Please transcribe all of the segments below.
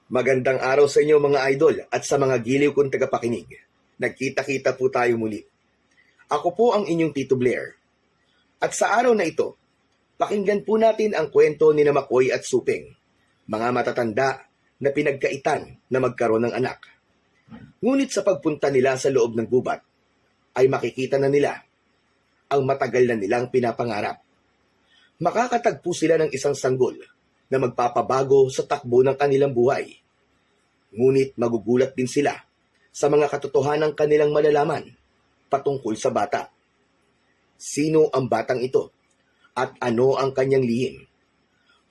Magandang araw sa inyo mga idol at sa mga giliw kong tagapakinig. Nagkita-kita po tayo muli. Ako po ang inyong Tito Blair. At sa araw na ito, pakinggan po natin ang kwento ni Makoy at Suping, mga matatanda na pinagkaitan na magkaroon ng anak. Ngunit sa pagpunta nila sa loob ng gubat, ay makikita na nila ang matagal na nilang pinapangarap. Makakatagpo sila ng isang sanggol na magpapabago sa takbo ng kanilang buhay. Ngunit magugulat din sila sa mga katotohanang kanilang malalaman patungkol sa bata. Sino ang batang ito at ano ang kanyang lihim?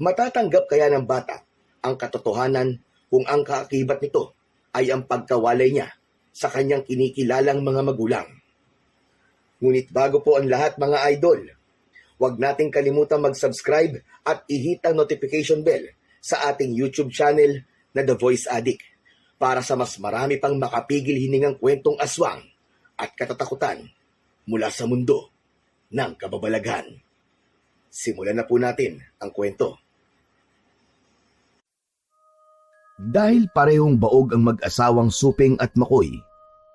Matatanggap kaya ng bata ang katotohanan kung ang kaakibat nito ay ang pagkawalay niya sa kanyang kinikilalang mga magulang? Ngunit bago po ang lahat mga idol, huwag nating kalimutang mag-subscribe at i-hit ang notification bell sa ating YouTube channel na The Voice Addict para sa mas marami pang makapigil hiningang kwentong aswang at katatakutan mula sa mundo ng kababalaghan. Simulan na po natin ang kwento. Dahil parehong baog ang mag-asawang Suping at Makoy,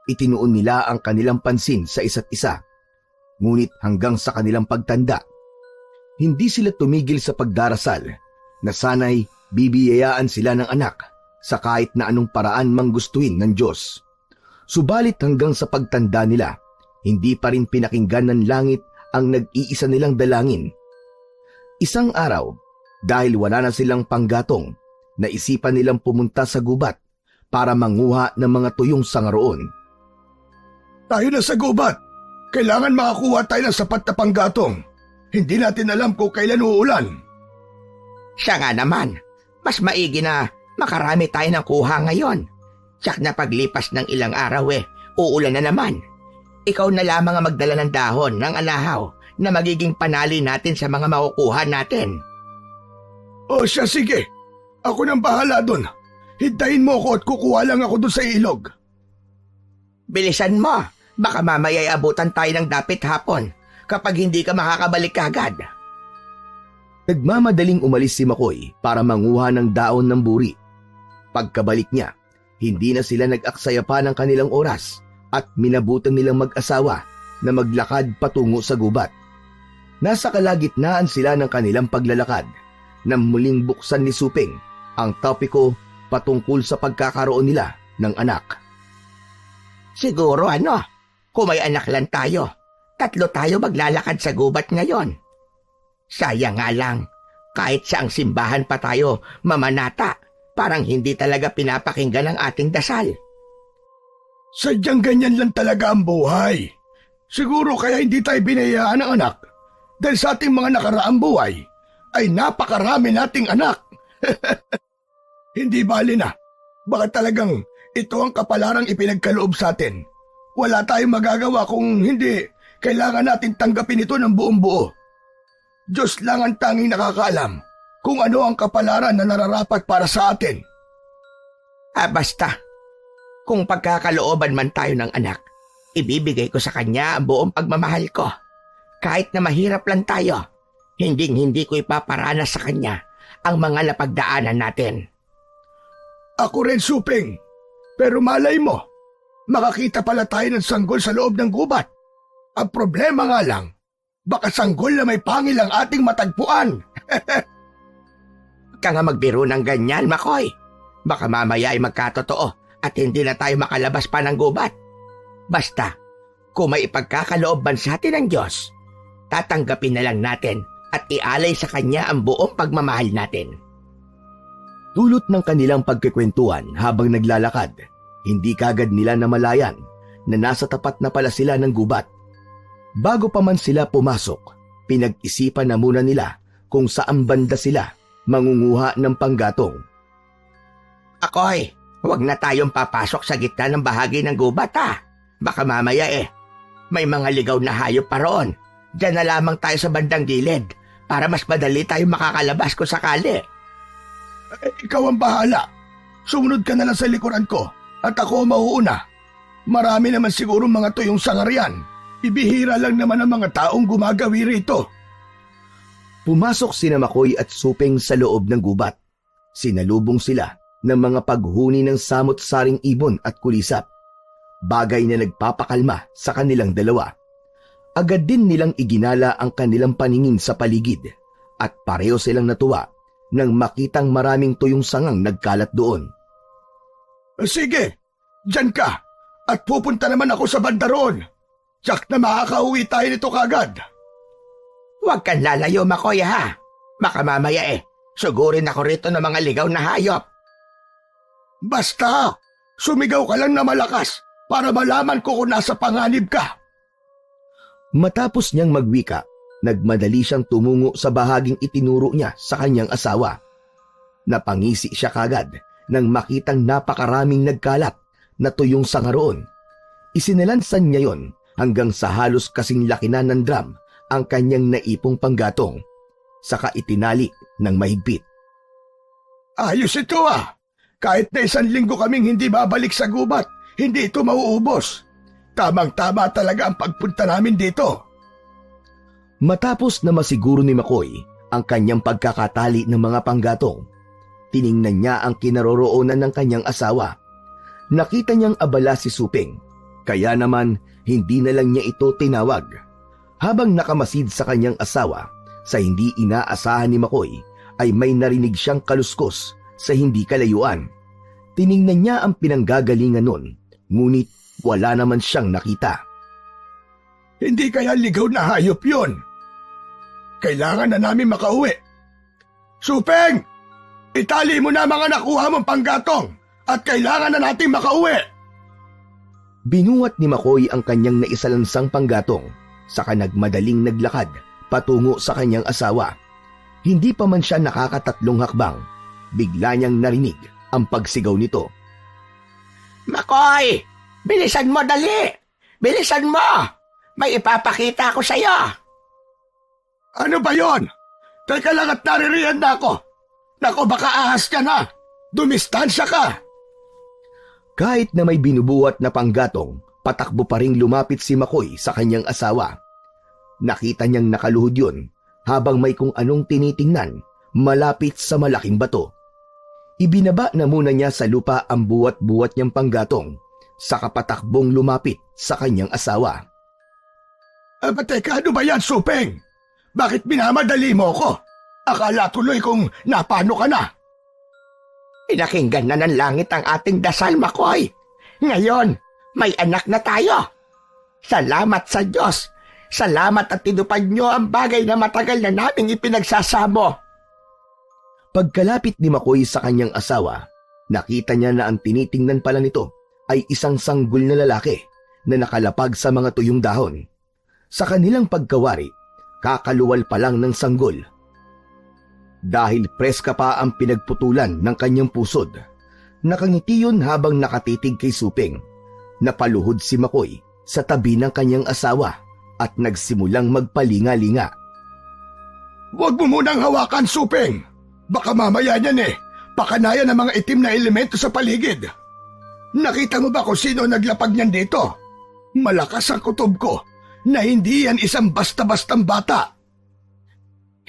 itinuon nila ang kanilang pansin sa isa't isa. Ngunit hanggang sa kanilang pagtanda, hindi sila tumigil sa pagdarasal na sana'y bibiyayaan sila ng anak sa kahit na anong paraan mang gustuhin ng Diyos. Subalit hanggang sa pagtanda nila, hindi pa rin pinakinggan ng langit ang nag-iisa nilang dalangin. Isang araw, dahil wala na silang panggatong, naisipan nilang pumunta sa gubat para manguha ng mga tuyong sangaroon. Tayo na sa gubat! Kailangan makakuha tayo ng sapat na panggatong. Hindi natin alam kung kailan uulan. Siya nga naman, mas maigi na makarami tayo ng kuha ngayon. Tsak na paglipas ng ilang araw uulan na naman. Ikaw na lamang ang magdala ng dahon ng anahaw na magiging panali natin sa mga makukuha natin. O siya, sige. Ako nang bahala doon. Hintayin mo ako at kukuha lang ako doon sa ilog. Bilisan mo, baka mamaya abutan tayo ng dapit hapon kapag hindi ka makakabalik kagad. Nagmamadaling umalis si Makoy para manguha ng daon ng buri. Pagkabalik niya, hindi na sila nag-aksaya pa ng kanilang oras at minabutan nilang mag-asawa na maglakad patungo sa gubat. Nasa kalagitnaan sila ng kanilang paglalakad nang muling buksan ni Suping ang topiko patungkol sa pagkakaroon nila ng anak. Siguro kung may anak lang tayo, 3 tayo maglalakad sa gubat ngayon. Sayang nga lang, kahit saang simbahan pa tayo mamanata, parang hindi talaga pinapakinggan ang ating dasal. Sadyang ganyan lang talaga ang buhay. Siguro kaya hindi tayo binayaan ng anak dahil sa ating mga nakaraang buhay ay napakarami nating anak. Hindi bali na. Baka talagang ito ang kapalarang ipinagkaloob sa atin. Wala tayong magagawa kung hindi kailangan natin tanggapin ito ng buong buo. Diyos lang ang tanging nakakaalam kung ano ang kapalaran na nararapat para sa atin. Basta, kung pagkakalooban man tayo ng anak, ibibigay ko sa kanya ang buong pagmamahal ko. Kahit na mahirap lang tayo, hindi ko ipaparanas sa kanya ang mga napagdaanan natin. Ako rin, Suping. Pero malay mo, makakita pala tayo ng sanggol sa loob ng gubat. Ang problema nga lang, baka sanggol na may pangil ang ating matagpuan. Ka nga magbiro ng ganyan, Makoy. Baka mamaya ay magkatotoo at hindi na tayo makalabas pa ng gubat. Basta, kung may ipagkakaloob man sa atin ng Diyos, tatanggapin na lang natin at ialay sa Kanya ang buong pagmamahal natin. Dulot ng kanilang pagkikwentuhan habang naglalakad, hindi kagad nila namalayan na nasa tapat na pala sila ng gubat. Bago pa man sila pumasok, pinag-isipan na muna nila kung saan banda sila mangunguha ng panggatong. Akoy, huwag na tayong papasok sa gitna ng bahagi ng gubat Baka mamaya may mga ligaw na hayop pa roon. Diyan na lamang tayo sa bandang gilid para mas madali tayo makakalabas kung sakali. Ikaw ang bahala. Sumunod ka na lang sa likuran ko at ako ang mauuna. Marami naman siguro mga tuyong sangaryan. Ibihira lang naman ang mga taong gumagawi rito. Pumasok sina Makoy at Suping sa loob ng gubat. Sinalubong sila ng mga paghuni ng samot-saring ibon at kulisap, bagay na nagpapakalma sa kanilang dalawa. Agad din nilang iginala ang kanilang paningin sa paligid at pareho silang natuwa nang makitang maraming tuyong sangang nagkalat doon. Sige, dyan ka at pupunta naman ako sa banda roon. Tsak na makakauwi tayo nito kagad. Huwag kang lalayo, Makoy, ha? Baka mamaya sugurin ako rito ng mga ligaw na hayop. Basta, sumigaw ka lang na malakas para malaman ko kung nasa panganib ka. Matapos niyang magwika, nagmadali siyang tumungo sa bahaging itinuro niya sa kanyang asawa. Napangisi siya kagad nang makitang napakaraming nagkalat na tuyong sanga roon. Isinalansan niya yon hanggang sa halos kasing laki na ng drum ang kanyang naipong panggatong, saka itinali ng mahigpit. Ayos ito ah. Kahit na 1 linggo kaming hindi babalik sa gubat, hindi ito mauubos. Tamang-tama talaga ang pagpunta namin dito. Matapos na masiguro ni Makoy ang kanyang pagkakatali ng mga panggatong, tiningnan niya ang kinaroroonan ng kanyang asawa. Nakita niyang abala si Suping, kaya naman hindi na lang niya ito tinawag. Habang nakamasid sa kanyang asawa, sa hindi inaasahan ni Makoy ay may narinig siyang kaluskos sa hindi kalayuan. Tiningnan niya ang pinanggagalingan nun, ngunit wala naman siyang nakita. Hindi kaya ligaw na hayop yun. Kailangan na namin makauwi. Supeng! Itali mo na mga nakuha mong panggatong at kailangan na natin makauwi. Binuhat ni Makoy ang kanyang naisalansang panggatong, saka nagmadaling naglakad patungo sa kanyang asawa. Hindi pa man siya nakakatatlong hakbang, bigla niyang narinig ang pagsigaw nito. Makoy! Bilisan mo, dali! Bilisan mo! May ipapakita ako sa'yo! Ano ba yon? Teka lang at naririyan na ako. Nako, baka ahas ka na. Dumistansya ka. Kahit na may binubuhat na panggatong, patakbo pa ring lumapit si Makoy sa kanyang asawa. Nakita niyang nakaluhod yun habang may kung anong tinitingnan malapit sa malaking bato. Ibinaba na muna niya sa lupa ang buwat-buwat niyang panggatong, saka patakbong lumapit sa kanyang asawa. Teka, ano ba yan, Supeng? Bakit minamadali mo ko? Akala tuloy kung napano ka na. Pinakinggan na ng langit ang ating dasal, Makoy. Ngayon, may anak na tayo. Salamat sa Diyos. Salamat at tinupad niyo ang bagay na matagal na naming ipinagsasamo. Pagkalapit ni Makoy sa kanyang asawa, nakita niya na ang tinitingnan pala nito ay isang sanggol na lalaki na nakalapag sa mga tuyong dahon. Sa kanilang pagkawari, kakaluwal pa lang ng sanggol. Dahil preska pa ang pinagputulan ng kanyang pusod, nakangiti yun habang nakatitig kay Suping. Napaluhod si Makoy sa tabi ng kanyang asawa at nagsimulang magpalinga-linga. Huwag mo munang hawakan, Suping. Baka mamaya niyan pakanayan ng mga itim na elemento sa paligid. Nakita mo ba kung sino naglapag niyan dito? Malakas ang kutob ko na hindi yan isang basta-bastang bata.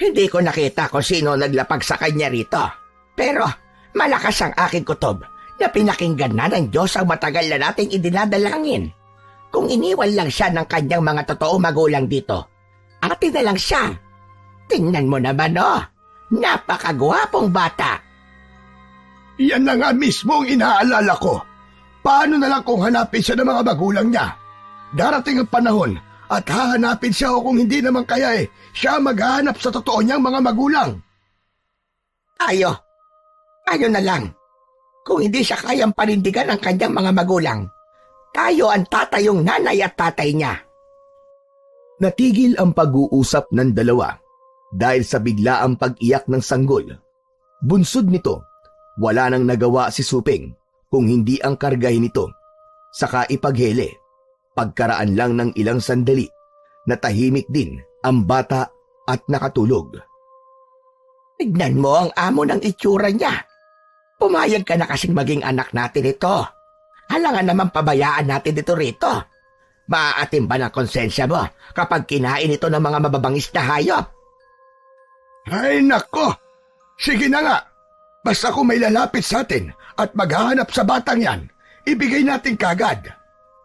Hindi ko nakita kung sino naglapag sa kanya rito. Pero malakas ang aking kutob na pinakinggan na ng Diyos ang matagal na nating idinadalangin. Kung iniwan lang siya ng kanyang mga totoo magulang dito, atin na lang siya. Tingnan mo naman, napakagwapong bata. Yan na nga mismo ang inaalala ko. Paano na lang kung hanapin siya ng mga magulang niya? Darating ang panahon at hahanapin siya o kung hindi naman kaya siya maghahanap sa totoo niyang mga magulang. Tayo na lang. Kung hindi siya kayang panindigan ng kanyang mga magulang, tayo ang tatayong nanay at tatay niya. Natigil ang pag-uusap ng dalawa dahil sa biglaang pag-iyak ng sanggol. Bunsod nito, wala nang nagawa si Suping kung hindi ang kargahin nito, saka ipaghele. Pagkaraan lang ng ilang sandali, natahimik din ang bata at nakatulog. Tignan mo ang amo ng itsura niya. Pumayag ka na kasing maging anak natin ito. Halangan naman pabayaan natin ito rito. Maaatim ba ng konsensya mo kapag kinain ito ng mga mababangis na hayop? Ay nako! Sige na nga! Basta kung may lalapit sa atin at maghahanap sa batang yan, ibigay natin kagad.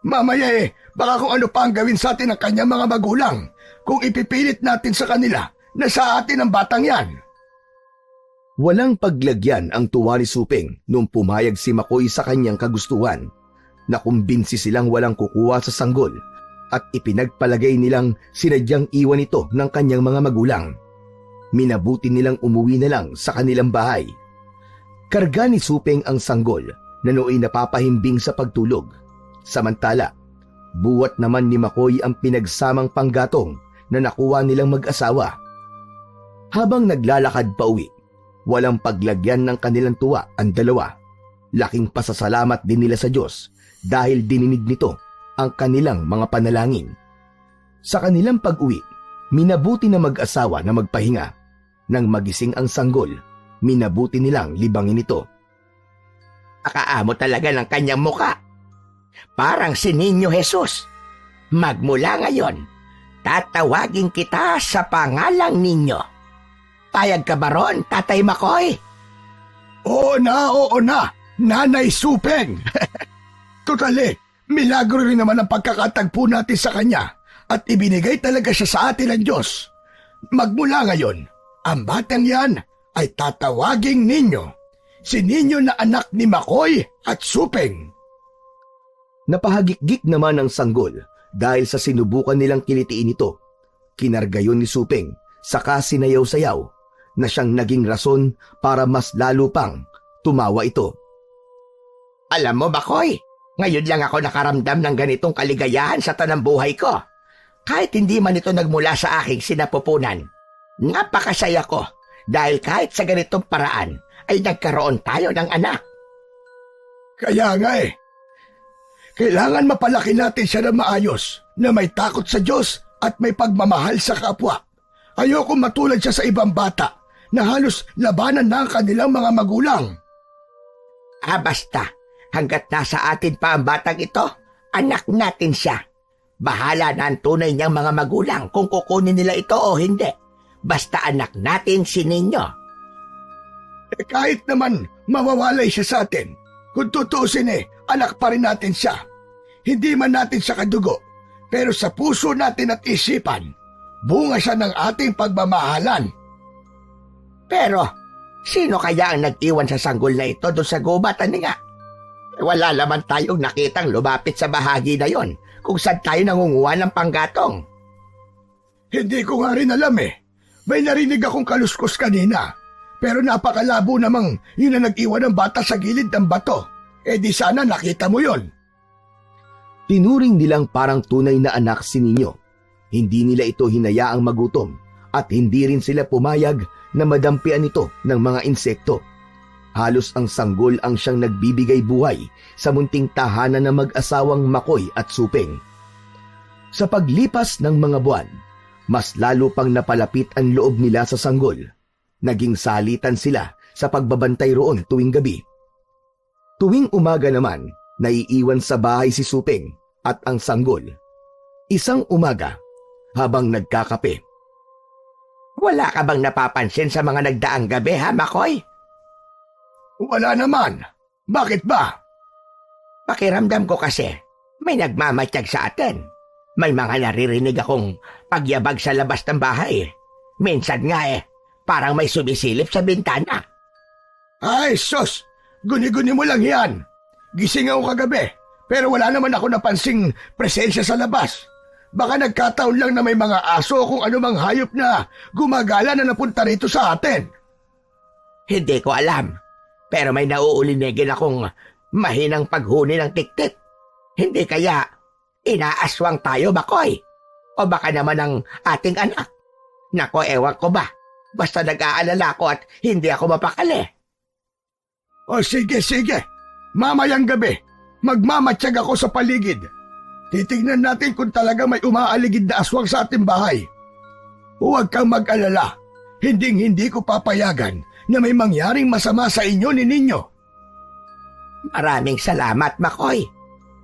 Mamaya baka kung ano pa ang gawin sa atin ng kanyang mga magulang kung ipipilit natin sa kanila na sa atin ang batang yan. Walang paglagyan ang tuwa ni Suping nung pumayag si Makoy sa kanyang kagustuhan. Nakumbinsi silang walang kukuha sa sanggol at ipinagpalagay nilang sinadyang iwan ito ng kanyang mga magulang. Minabuti nilang umuwi na lang sa kanilang bahay. Karga ni Suping ang sanggol na nooy napapahimbing sa pagtulog. Samantala, buwat naman ni Makoy ang pinagsamang panggatong na nakuha nilang mag-asawa. Habang naglalakad pa uwi, walang paglagyan ng kanilang tuwa ang dalawa. Laking pasasalamat din nila sa Diyos dahil dininig nito ang kanilang mga panalangin. Sa kanilang pag-uwi, minabuti na mag-asawa na magpahinga. Nang magising ang sanggol, minabuti nilang libangin ito. Akaamo talaga ng kanyang muka. Parang si Niño Jesus. Magmula ngayon, tatawagin kita sa pangalang Niño. Payag ka ba ron, Tatay Makoy? Oo na, Nanay Suping. Totally, milagro rin naman ang pagkakatagpo natin sa kanya at ibinigay talaga siya sa atin ng Diyos. Magmula ngayon, ang batang yan ay tatawaging Ninyo. Si Ninyo na anak ni Makoy at Suping. Napahagikgik naman ang sanggol dahil sa sinubukan nilang kilitiin ito. Kinarga yun ni Suping, saka sinayaw-sayaw na siyang naging rason para mas lalo pang tumawa ito. Alam mo, Makoy, ngayon lang ako nakaramdam ng ganitong kaligayahan sa tanang buhay ko. Kahit hindi man ito nagmula sa aking sinapupunan. Napakasaya ko dahil kahit sa ganitong paraan ay nagkaroon tayo ng anak. Kaya nga kailangan mapalaki natin siya na maayos, na may takot sa Diyos at may pagmamahal sa kapwa. Ayoko matulad siya sa ibang bata na halos labanan na ang kanilang mga magulang. Basta, hanggat nasa atin pa ang batang ito, anak natin siya. Bahala na ang tunay niyang mga magulang kung kukunin nila ito o hindi. Basta anak natin si Ninyo. Kahit naman mawawalay siya sa atin, kung tutuusin anak pa rin natin siya. Hindi man natin siya kadugo, pero sa puso natin at isipan, bunga siya ng ating pagmamahalan. Pero, sino kaya ang nag-iwan sa sanggol na ito doon sa gubat, nga? Wala naman tayong nakitang lumapit sa bahagi na yon kung saan tayo nangunguha ng panggatong. Hindi ko nga rin alam May narinig akong kaluskos kanina, pero napakalabo namang yun na nag-iwan ng bata sa gilid ng bato. Di sana nakita mo yon. Tinuring nilang parang tunay na anak si Ninyo. Hindi nila ito hinayaang magutom at hindi rin sila pumayag na madampian ito ng mga insekto. Halos ang sanggol ang siyang nagbibigay buhay sa munting tahanan ng mag-asawang Makoy at Suping. Sa paglipas ng mga buwan, mas lalo pang napalapit ang loob nila sa sanggol. Naging salitan sila sa pagbabantay roon tuwing gabi. Tuwing umaga naman, naiiwan sa bahay si Suping at ang sanggol. Isang umaga, habang nagkakape. Wala ka bang napapansin sa mga nagdaang gabi, ha, Makoy? Wala naman. Bakit ba? Pakiramdam ko kasi, may nagmamatsyag sa atin. May mga naririnig akong pagyabag sa labas ng bahay. Minsan nga parang may sumisilip sa bintana. Ay, sus! Guni-guni mo lang yan. Gising ako kagabi, pero wala naman ako napansing presensya sa labas. Baka nagkataon lang na may mga aso kung anumang hayop na gumagala na napunta rito sa atin. Hindi ko alam, pero may nauulinigin akong mahinang paghuni ng tiktik. Hindi kaya inaaswang tayo, Makoy? O baka naman ang ating anak? Nako, ewan ko ba? Basta nag-aalala ko at hindi ako mapakali. O sige. Mamayang gabi, magmamatsyag ako sa paligid. Titignan natin kung talaga may umaaligid na aswang sa ating bahay. Huwag kang mag-alala. Hinding-hindi ko papayagan na may mangyaring masama sa inyo ni Ninyo. Maraming salamat, Makoy.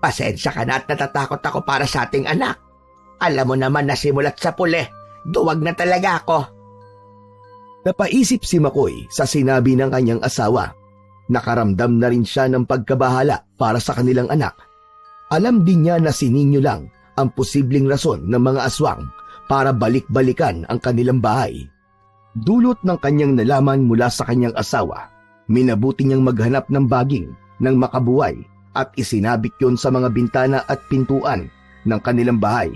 Pasensya ka na at natatakot ako para sa ating anak. Alam mo naman na simulat sa puli, duwag na talaga ako. Napaisip si Makoy sa sinabi ng kanyang asawa. Nakaramdam na rin siya ng pagkabahala para sa kanilang anak. Alam din niya na si Ninyo lang ang posibleng rason ng mga aswang para balik-balikan ang kanilang bahay. Dulot ng kanyang nalaman mula sa kanyang asawa, minabuti niyang maghanap ng baging ng makabuhay at isinabit yon sa mga bintana at pintuan ng kanilang bahay.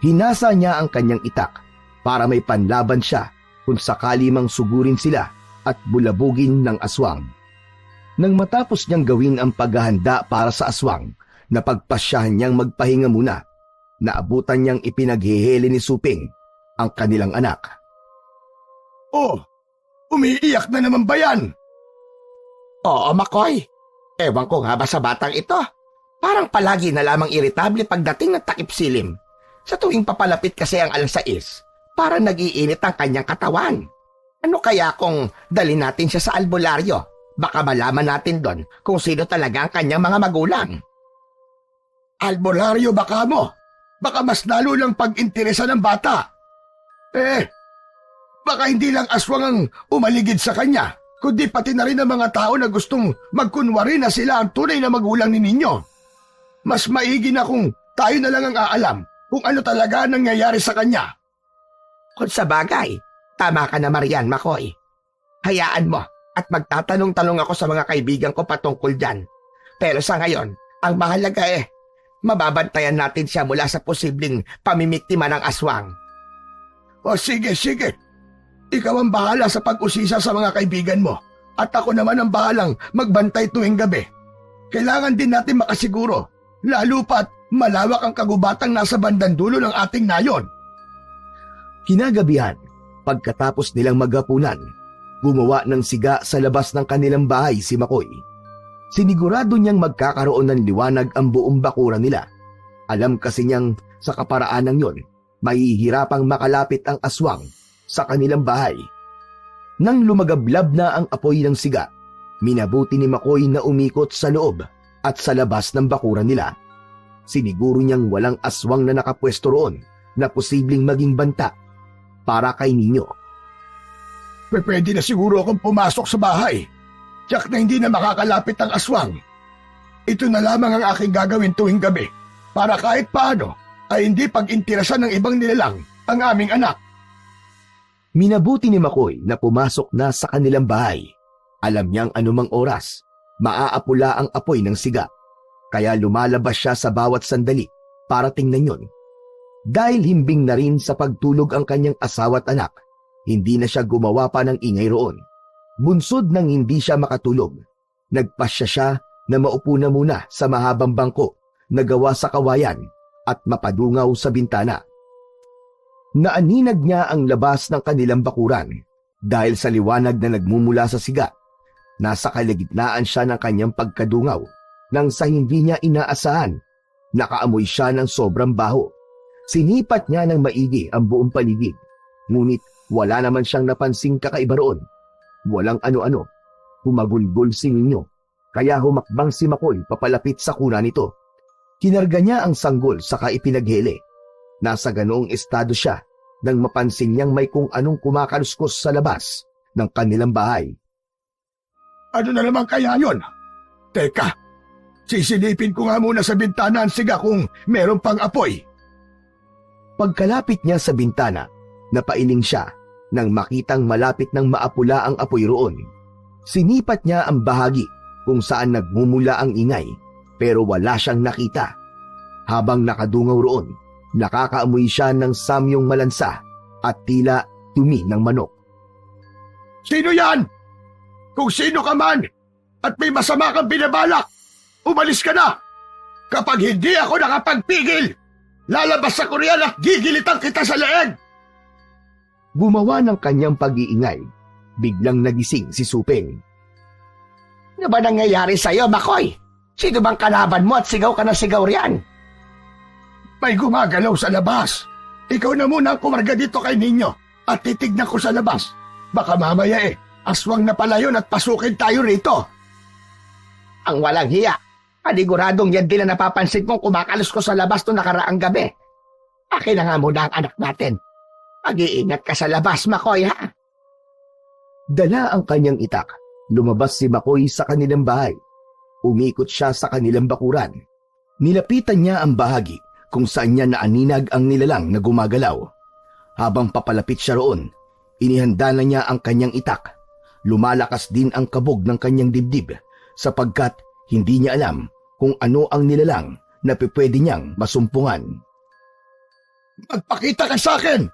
Hinasa niya ang kanyang itak para may panlaban siya kung sakali mang sugurin sila at bulabugin ng aswang. Nang matapos niyang gawin ang paghahanda para sa aswang, napagpasyahan niyang magpahinga muna. Naabutan niyang ipinaghihili ni Suping ang kanilang anak. Oh, umiiyak na naman ba yan? Oo, Makoy. Ewan ko nga ba sa batang ito. Parang palagi na lamang iritable pagdating ng takip silim. Sa tuwing papalapit kasi ang alas 6, parang nag-iinit ang kanyang katawan. Ano kaya kung dali natin siya sa albularyo? Baka malaman natin doon kung sino talaga ang kanyang mga magulang. Albularyo baka mo? Baka mas lalo lang pag-interesa ng bata. Baka hindi lang aswang ang umaligid sa kanya, kundi pati na rin ang mga tao na gustong magkunwari na sila ang tunay na magulang ni Ninyo. Mas maigi na kung tayo na lang ang aalam kung ano talaga ang nangyayari sa kanya. Kung sa bagay, tama ka na Marian, Makoy. Hayaan mo at magtatanong-tanong ako sa mga kaibigan ko patungkol dyan. Pero sa ngayon, ang mahalaga mababantayan natin siya mula sa posibleng pamimiktima ng aswang. O sige. Ikaw ang bahala sa pag-usisa sa mga kaibigan mo at ako naman ang bahalang magbantay tuwing gabi. Kailangan din natin makasiguro, lalo pa't malawak ang kagubatang nasa bandang dulo ng ating nayon. Kinagabihan, pagkatapos nilang maghapunan, gumawa ng siga sa labas ng kanilang bahay si Makoy. Sinigurado niyang magkakaroon ng liwanag ang buong bakuran nila. Alam kasi niyang sa kaparaanan yon, mahihirapang makalapit ang aswang sa kanilang bahay. Nang lumagablab na ang apoy ng siga, minabuti ni Makoy na umikot sa loob at sa labas ng bakuran nila. Siniguro niyang walang aswang na nakapwesto roon na posibleng maging banta para kay Ninyo. Pwede na siguro akong pumasok sa bahay. Tiyak na hindi na makakalapit ang aswang. Ito na lamang ang aking gagawin tuwing gabi para kahit paano ay hindi pag-interesan ng ibang nilalang ang aming anak. Minabuti ni Makoy na pumasok na sa kanilang bahay. Alam niyang anumang oras, maaapula ang apoy ng siga. Kaya lumalabas siya sa bawat sandali para tingnan yon. Dahil himbing na rin sa pagtulog ang kanyang asawa at anak, hindi na siya gumawa pa ng ingay roon. Bunsod nang hindi siya makatulog, nagpasya siya na maupo na muna sa mahabang bangko na gawa sa kawayan at mapadungaw sa bintana. Naaninag niya ang labas ng kanilang bakuran dahil sa liwanag na nagmumula sa siga. Nasa kalagitnaan siya ng kanyang pagkadungaw nang sa hindi niya inaasahan, nakaamoy siya ng sobrang baho. Sinipat niya ng maigi ang buong paligid, ngunit wala naman siyang napansing kakaiba roon. Walang ano-ano. Humagulgol si Ninyo, kaya humakbang si Makoy papalapit sa kuna nito. Kinarga niya ang sanggol saka ipinaghele. Nasa ganoong estado siya nang mapansin niyang may kung anong kumakaluskos sa labas ng kanilang bahay. Ano na naman kaya yon? Teka, sisilipin ko nga muna sa bintana ang siga kung meron pang apoy. Pagkalapit niya sa bintana, napailing siya nang makitang malapit ng maapula ang apoy roon. Sinipat niya ang bahagi kung saan nagmumula ang ingay, pero wala siyang nakita. Habang nakadungaw roon, nakakaamoy siya ng samyong malansa at tila dumi ng manok. Sino yan? Kung sino ka man at may masama kang binabalak, umalis ka na! Kapag hindi ako nakapagpigil, lalabas ako riyan at gigilitan kita sa leeg! Gumawa ng kanyang pag-iingay, biglang nagising si Suping. Ano ba nangyayari sa'yo, Makoy? Sino bang kalaban mo at sigaw ka na sigaw riyan? May gumagalaw sa labas. Ikaw na muna ang kumarga dito kay Ninyo at titignan ko sa labas. Baka mamaya aswang na pala yun at pasukin tayo rito. Ang walang hiya. Paniguradong yan din na napapansin kong kumakalos ko sa labas to nakaraang gabi. Akin na nga muna ang anak natin. Mag-iingat ka sa labas, Makoy, ha? Dala ang kanyang itak Lumabas si Makoy sa kanilang bahay. Umikot siya sa kanilang bakuran. Nilapitan niya ang bahagi kung saan niya naaninag ang nilalang na gumagalaw. Habang papalapit siya roon, inihanda na niya ang kanyang itak. Lumalakas din ang kabog ng kanyang dibdib sapagkat hindi niya alam kung ano ang nilalang na pwede niyang masumpungan. Magpakita ka sa akin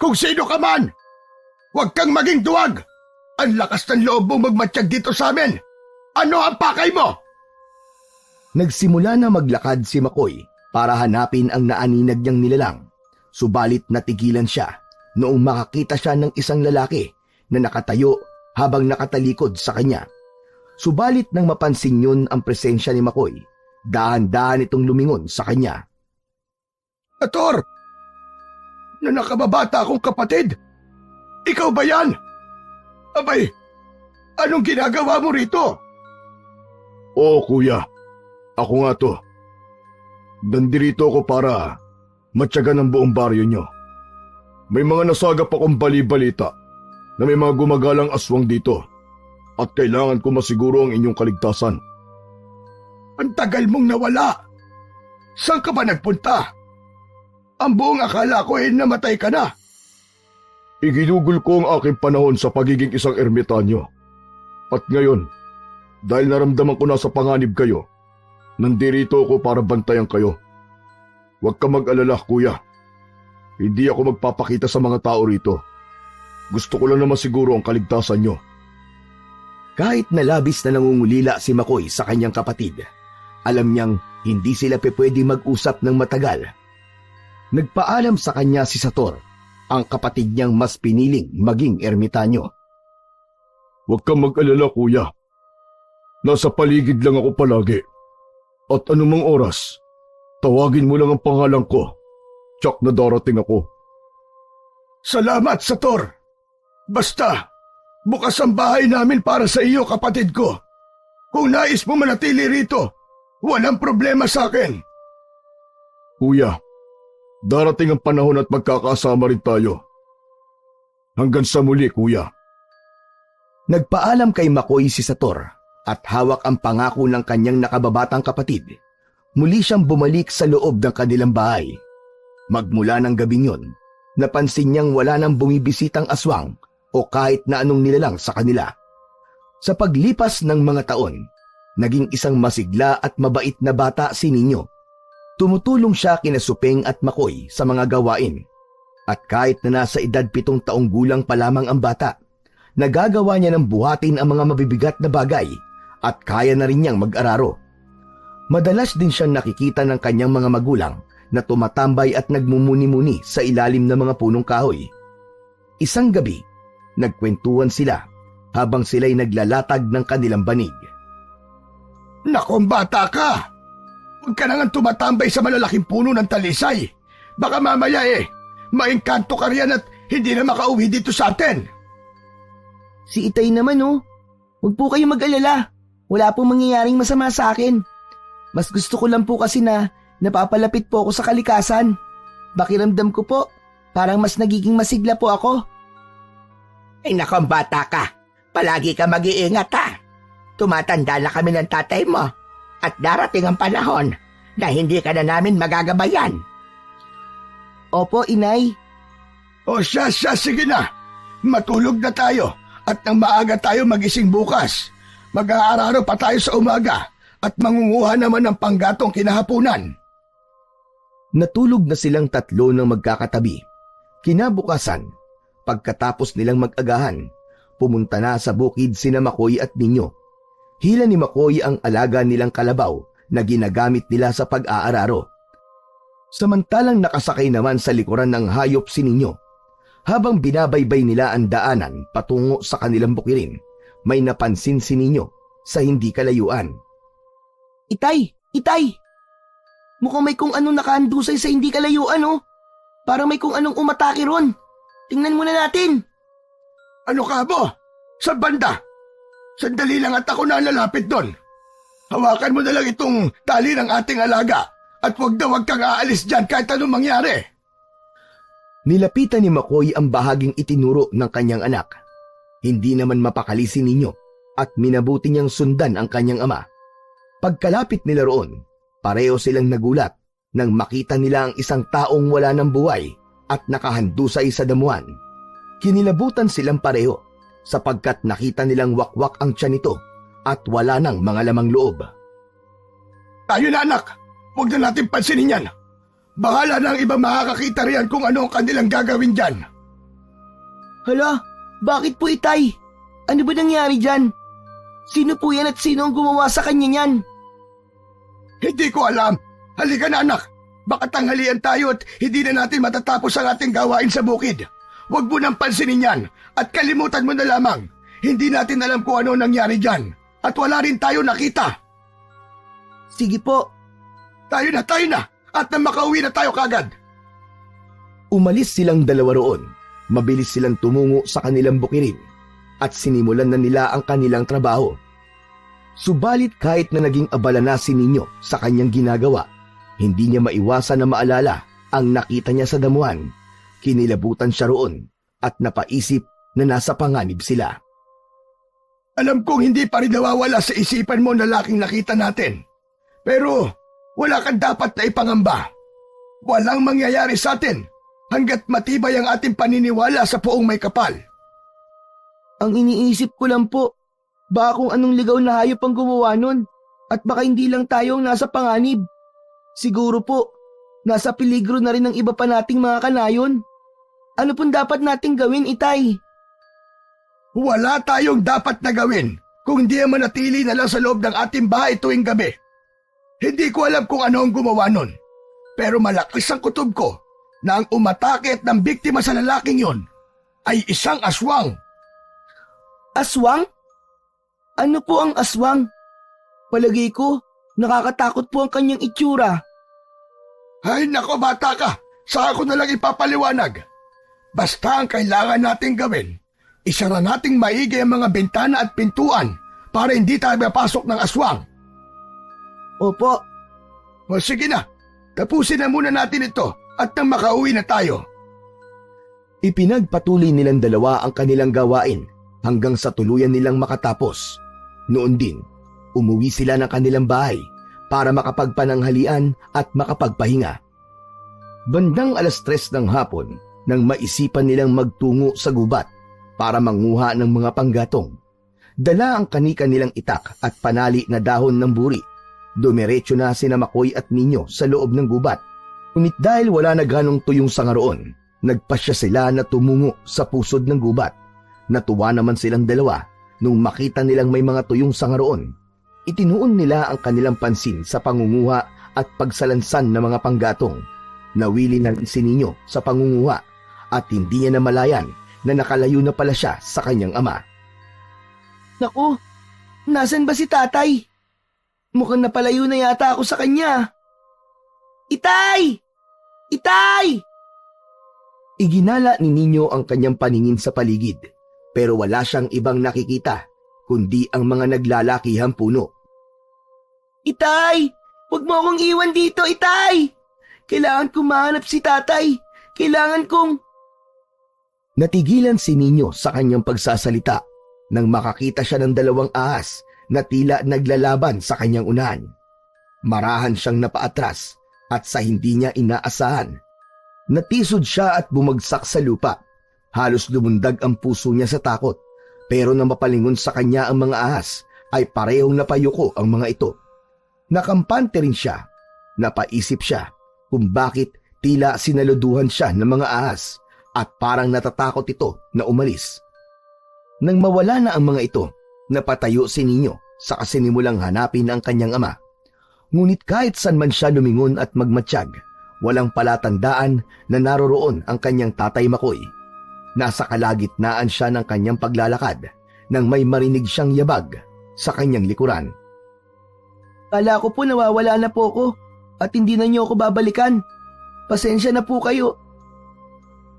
kung sino ka man! Huwag kang maging duwag! Ang lakas ng loob mong magmatsyag dito sa amin! Ano ang pakay mo? Nagsimula na maglakad si Makoy para hanapin ang naaninag niyang nilalang. Subalit natigilan siya noong makakita siya ng isang lalaki na nakatayo habang nakatalikod sa kanya. Subalit nang mapansin yun ang presensya ni Makoy, dahan-dahan itong lumingon sa kanya. Ator! Na nakababata akong kapatid! Ikaw ba yan? Abay, anong ginagawa mo rito? Oo, kuya. Ako nga to. Nandirito ako para matyagan ang buong baryo nyo. May mga nasagap akong bali-balita na may mga gumagalang aswang dito at kailangan ko masiguro ang inyong kaligtasan. Ang tagal mong nawala. Saan ka ba nagpunta? Ang buong akala ko ay namatay ka na. Iginugol ko ang aking panahon sa pagiging isang ermitanyo. At ngayon, dahil naramdaman ko na sa panganib kayo, nandirito ako para bantayan kayo. Huwag ka mag-alala, kuya. Hindi ako magpapakita sa mga tao rito. Gusto ko lang naman siguro ang kaligtasan nyo. Kahit na labis na nangungulila si Makoy sa kanyang kapatid, alam niyang hindi sila pwede mag-usap ng matagal. Nagpaalam sa kanya si Sator, ang kapatid niyang mas piniling maging ermitanyo. Huwag kang mag-alala, kuya. Nasa paligid lang ako palagi. At anumang oras, tawagin mo lang ang pangalan ko. Tsak na darating ako. Salamat, Sator. Basta, bukas ang bahay namin para sa iyo, kapatid ko. Kung nais mo manatili rito, walang problema sa akin. Kuya, darating ang panahon at magkakasama rin tayo. Hanggang sa muli, kuya. Nagpaalam kay Makoy si Sator at hawak ang pangako ng kanyang nakababatang kapatid. Muli siyang bumalik sa loob ng kanilang bahay. Magmula ng gabing yun, napansin niyang wala nang bumibisitang aswang o kahit na anong nilalang sa kanila. Sa paglipas ng mga taon, naging isang masigla at mabait na bata si Ninyo. Tumutulong siya kina Supeng at Makoy sa mga gawain. At kahit na nasa edad 7 taong gulang pa lamang ang bata, nagagawa niya ng buhatin ang mga mabibigat na bagay at kaya na rin niyang mag-araro. Madalas din siyang nakikita ng kanyang mga magulang na tumatambay at nagmumuni-muni sa ilalim ng mga punong kahoy. Isang gabi, nagkwentuhan sila habang sila'y naglalatag ng kanilang banig. Nakong bata ka! Huwag ka na nga tumatambay sa malalaking puno ng talisay. Baka mamaya maengkanto ka riyan at hindi na makauwi dito sa atin. Si Itay naman huwag po kayong mag-alala. Wala pong mangyayaring masama sa akin. Mas gusto ko lang po kasi na napapalapit po ako sa kalikasan. Pakiramdam ko po, parang mas nagiging masigla po ako. Ay nakong bata ka, palagi ka mag-iingat ha. Tumatanda na kami ng tatay mo at darating ang panahon na hindi ka na namin magagabayan. Opo, Inay. O siya, sige na. Matulog na tayo at nang maaga tayo magising bukas. Mag-aararo pa tayo sa umaga at mangunguha naman ng panggatong kinahapunan. Natulog na silang tatlo ng magkakatabi. Kinabukasan, pagkatapos nilang mag-agahan, pumunta na sa bukid sina Makoy at Ninyo. Hila ni Makoy ang alaga nilang kalabaw na ginagamit nila sa pag-aararo. Samantalang nakasakay naman sa likuran ng hayop si Ninyo. Habang binabaybay nila ang daanan patungo sa kanilang bukirin, may napansin si Ninyo sa hindi kalayuan. Itay! Mukhang may kung anong nakahandusay sa hindi kalayuan Parang may kung anong umatake ron. Tingnan muna natin. Ano ka mo? Sa banda? Sandali lang at ako na lalapit doon. Hawakan mo na lang itong tali ng ating alaga at huwag kang aalis dyan kahit anong mangyari. Nilapitan ni Makoy ang bahaging itinuro ng kanyang anak. Hindi naman mapakali si Ninyo. at minabuti niyang sundan ang kanyang ama. Pagkalapit nila roon, pareho silang nagulat nang makita nila ang isang taong wala ng buhay at nakahandusay sa damuhan. Kinilabutan silang pareho sapagkat nakita nilang wakwak ang tiyan nito at wala ng mga lamang loob. Tayo na anak, huwag na natin pansinin yan. Bahala na ang iba makakakita riyan kung ano ang kanilang gagawin dyan. Hala, bakit po itay? Ano ba nangyari dyan? Sino po yan at sino ang gumawa sa kanya niyan? Hindi ko alam. Halika na anak, baka tanghalian tayo at hindi na natin matatapos ang ating gawain sa bukid. Huwag mo nang pansinin yan at kalimutan mo na lamang. Hindi natin alam kung ano nangyari dyan at wala rin tayo nakita. Sige po. Tayo na at na makauwi na tayo kagad. Umalis silang dalawa roon. Mabilis silang tumungo sa kanilang bukirin at sinimulan na nila ang kanilang trabaho. Subalit kahit na naging abala na si Ninyo sa kanyang ginagawa, hindi niya maiwasan na maalala ang nakita niya sa damuhan. Kinilabutan siya roon at napaisip na nasa panganib sila. Alam kong hindi pa rin nawawala sa isipan mo na laking nakita natin. Pero wala kang dapat na ipangamba. Walang mangyayari sa atin hanggat matibay ang ating paniniwala sa Poong May Kapal. Ang iniisip ko lang po, baka kung anong ligaw na hayop ang gumawa nun at baka hindi lang tayo ang nasa panganib. Siguro po, nasa peligro na rin ng iba pa nating mga kanayon. Ano pong dapat nating gawin, itay? Wala tayong dapat na gawin kung hindi ang manatili na lang sa loob ng ating bahay tuwing gabi. Hindi ko alam kung ano ang gumawa nun, pero malakas ang kutob ko na ang umatake at ng biktima sa lalaking yon ay isang aswang. Aswang? Ano po ang aswang? Palagay ko, nakakatakot po ang kanyang itsura. Ay nako bata ka, sa ako na lang ipapaliwanag. Basta ang kailangan nating gawin, isara nating maigi ang mga bintana at pintuan para hindi tayo mapasok ng aswang. Opo. O sige na, tapusin na muna natin ito at nang makauwi na tayo. Ipinagpatuloy nilang dalawa ang kanilang gawain hanggang sa tuluyan nilang makatapos. Noon din, umuwi sila ng kanilang bahay para makapagpananghalian at makapagpahinga. Bandang 3:00 ng hapon nang maisipan nilang magtungo sa gubat para manguha ng mga panggatong. Dala ang kanika nilang itak at panali na dahon ng buri. Dumiretso na sina Makoy at Ninyo sa loob ng gubat. Ngunit dahil wala na ganong tuyong sanga roon, nagpasya sila na tumungo sa pusod ng gubat. Natuwa naman silang dalawa nung makita nilang may mga tuyong sanga roon. Itinuon nila ang kanilang pansin sa pangunguha at pagsalansan ng mga panggatong. Nawili na rin si Ninyo sa pangunguha at hindi niya namalayan na nakalayo na pala siya sa kanyang ama. Naku, nasan ba si tatay? Mukhang napalayo na yata ako sa kanya. Itay! Itay! Iginala ni Ninyo ang kanyang paningin sa paligid, pero wala siyang ibang nakikita kundi ang mga naglalakihang puno. Itay! Huwag mo akong iwan dito, Itay! Kailangan kong mahanap si tatay. Kailangan kong... Natigilan si Ninyo sa kanyang pagsasalita nang makakita siya ng 2 ahas na tila naglalaban sa kanyang unahan. Marahan siyang napaatras at sa hindi niya inaasahan. Natisod siya at bumagsak sa lupa. Halos lumundag ang puso niya sa takot, pero nang mapalingon sa kanya ang mga ahas ay parehong napayuko ang mga ito. Nakampante rin siya. Napaisip siya kung bakit tila sinaluduhan siya ng mga ahas at parang natatakot ito na umalis. Nang mawala na ang mga ito, napatayo si Ninyo sa kasinimulang hanapin ang kanyang ama. Ngunit kahit saan man siya lumingon at magmatsyag, walang palatandaan na naroroon ang kanyang tatay Makoy. Nasa kalagitnaan siya ng kanyang paglalakad nang may marinig siyang yabag sa kanyang likuran. Kala ko po nawawala na po ako at hindi na niyo ako babalikan. Pasensya na po kayo.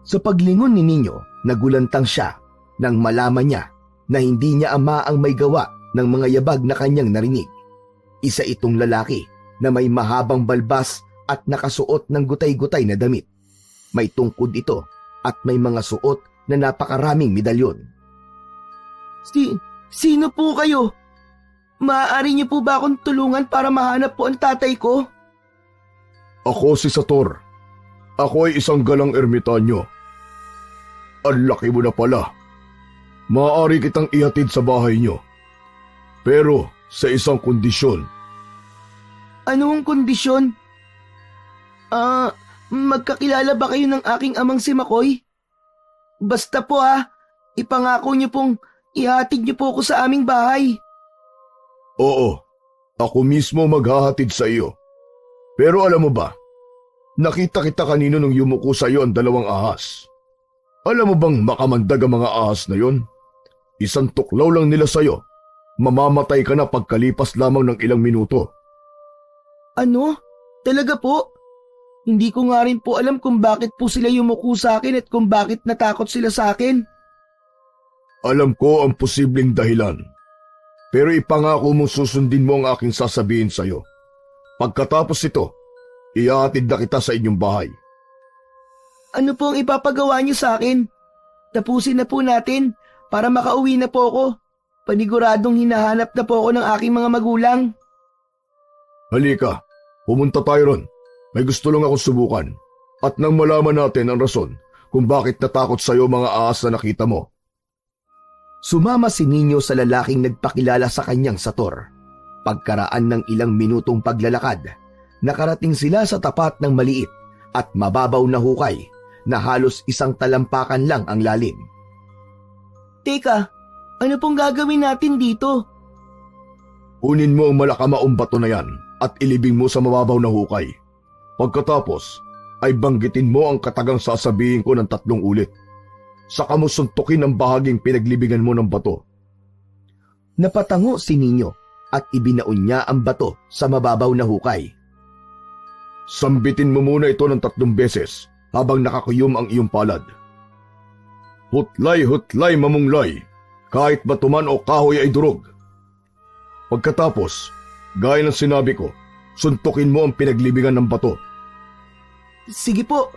Sa paglingon ni Ninyo, nagulantang siya nang malaman niya na hindi niya ama ang may gawa ng mga yabag na kanyang narinig. Isa itong lalaki na may mahabang balbas at nakasuot ng gutay-gutay na damit. May tungkod ito at may mga suot na napakaraming medalyon. Sino po kayo? Maaari niyo po ba akong tulungan para mahanap po ang tatay ko? Ako si Sator. Ako ay isang galang ermitanyo. Ang laki mo na pala. Maaari kitang ihatid sa bahay niyo. Pero sa isang kondisyon. Anong kondisyon? Magkakilala ba kayo ng aking amang si Makoy? Basta po ipangako niyo pong ihatid niyo po ako sa aming bahay. Oo, ako mismo maghahatid sa iyo. Pero alam mo ba, nakita kita kanino nung yumuko sa iyo ang 2 ahas. Alam mo bang makamandag ang mga ahas na yon? Isang tuklaw lang nila sa iyo. Mamamatay ka na pagkalipas lamang ng ilang minuto. Ano? Talaga po? Hindi ko nga rin po alam kung bakit po sila yumuko sa akin at kung bakit natakot sila sa akin. Alam ko ang posibleng dahilan. Pero ipangako mong susundin mo ang aking sasabihin sa iyo. Pagkatapos ito, ihahatid na kita sa inyong bahay. Ano po ang ipapagawa niyo sa akin? Tapusin na po natin para makauwi na po ako. Paniguradong hinahanap na po ako ng aking mga magulang. Halika, pumunta tayo ron. May gusto lang akong subukan. At nang malaman natin ang rason kung bakit natakot sa iyo mga ahas na nakita mo. Sumama si Ninyo sa lalaking nagpakilala sa kanyang Sator. Pagkaraan ng ilang minutong paglalakad, nakarating sila sa tapat ng maliit at mababaw na hukay na halos isang talampakan lang ang lalim. Teka, ano pong gagawin natin dito? Kunin mo ang malakamaong bato na yan at ilibing mo sa mababaw na hukay. Pagkatapos, ay banggitin mo ang katagang sasabihin ko ng 3 ulit. Saka mo suntukin ang bahaging pinaglibingan mo ng bato. Napatango si Ninyo at ibinaon niya ang bato sa mababaw na hukay. Sambitin mo muna ito ng 3 beses habang nakakuyom ang iyong palad. Hutlay, hutlay, mamunglay, kahit batuman o kahoy ay durog. Pagkatapos, gaya ng sinabi ko, suntukin mo ang pinaglibingan ng bato. Sige po.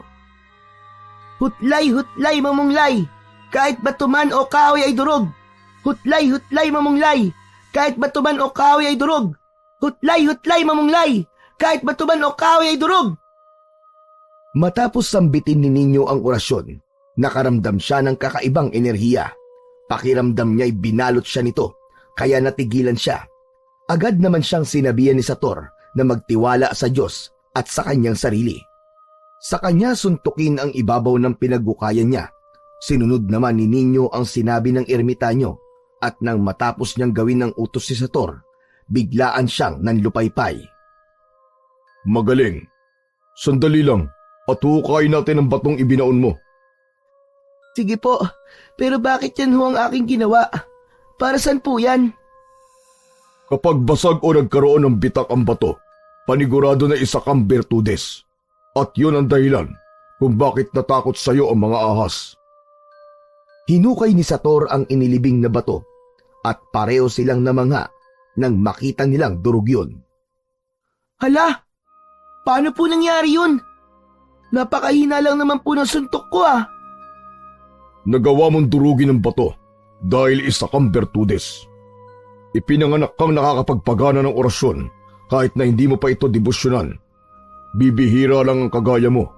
Hutlay, hutlay, mamunglay, kahit batuman o kahoy ay durog. Hutlay, hutlay, mamunglay, kahit batuman o kahoy ay durog. Hutlay, hutlay, mamunglay, kahit batuman o kahoy ay durog. Matapos sambitin ni Ninyo ang orasyon, nakaramdam siya ng kakaibang enerhiya. Pakiramdam niya'y binalot siya nito, kaya natigilan siya. Agad naman siyang sinabihan ni Sator na magtiwala sa Diyos at sa kanyang sarili. Sa kanya suntukin ang ibabaw ng pinagbukayan niya. Sinunod naman ni Ninyo ang sinabi ng ermitanyo at nang matapos niyang gawin ng utos si Sator, biglaan siyang nanlupaypay. Magaling. Sandali lang at hukayin natin ang batong ibinaon mo. Sige po, pero bakit yan ho ang aking ginawa? Para saan po yan? Kapag basag o nagkaroon ng bitak ang bato, panigurado na isa kang bertudes. At yun ang dahilan kung bakit natakot sa iyo ang mga ahas. Hinukay ni Sator ang inilibing na bato at pareho silang namangha nang makita nilang durog yun. Hala, paano po nangyari yun? Napakahina lang naman po ng suntok ko Nagawa mong durugin ng bato dahil isa kang bertudes. Ipinanganak kang nakakapagpagana ng orasyon kahit na hindi mo pa ito debosyonan. Bibihira lang ang kagaya mo,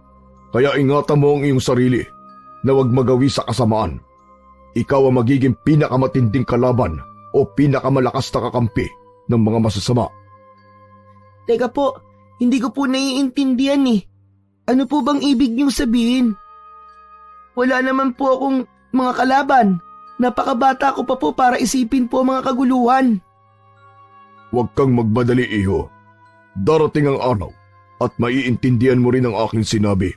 kaya ingatan mo ang iyong sarili na huwag magawi sa kasamaan. Ikaw ang magiging pinakamatinding kalaban o pinakamalakas na kakampi ng mga masasama. Teka po, hindi ko po naiintindihan Ano po bang ibig niyong sabihin? Wala naman po akong mga kalaban. Napakabata ko pa po para isipin po ang mga kaguluhan. Huwag kang magmadali, iho. Darating ang araw at maiintindihan mo rin ang aking sinabi.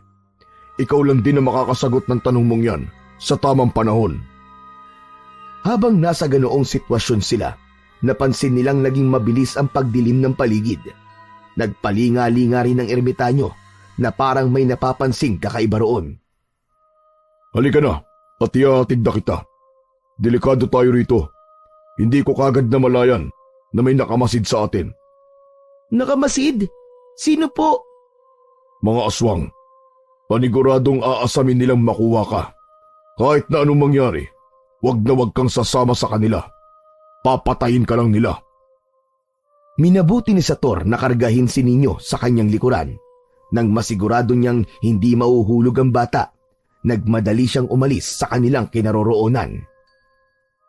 Ikaw lang din ang makakasagot ng tanong mong yan sa tamang panahon. Habang nasa ganoong sitwasyon sila, napansin nilang naging mabilis ang pagdilim ng paligid. Nagpalinga-linga rin ng ermitanyo na parang may napapansing kakaiba roon. Halika na at ihahatid na kita. Delikado tayo rito. Hindi ko kagad na malayan na may nakamasid sa atin. Nakamasid? Sino po? Mga aswang. Paniguradong aasamin nilang makuha ka. Kahit na anong mangyari, wag na wag kang sasama sa kanila. papatayin ka lang nila. Minabuti ni Sator na kargahin si Ninyo sa kanyang likuran. Nang masigurado niyang hindi mauhulog ang bata, nagmadali siyang umalis sa kanilang kinaroroonan.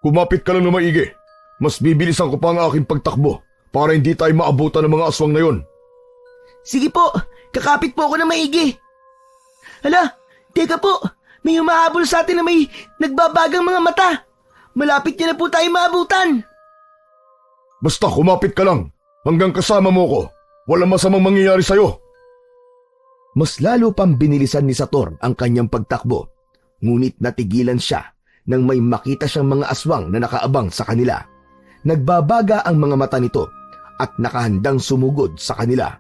Kumapit ka lang na maigi. Mas bibilisan ko pa ang aking pagtakbo para hindi tayo maabutan ng mga aswang na yon. Sige po, kakapit po ako na maigi. Hala, teka po, may humahabol sa atin na may nagbabagang mga mata. Malapit niya na po tayo maabutan. Basta kumapit ka lang. Hanggang kasama mo ko. Walang masamang mangyayari sa'yo. Mas lalo pang binilisan ni Sator ang kanyang pagtakbo, ngunit natigilan siya nang may makita siyang mga aswang na nakaabang sa kanila. Nagbabaga ang mga mata nito at nakahandang sumugod sa kanila.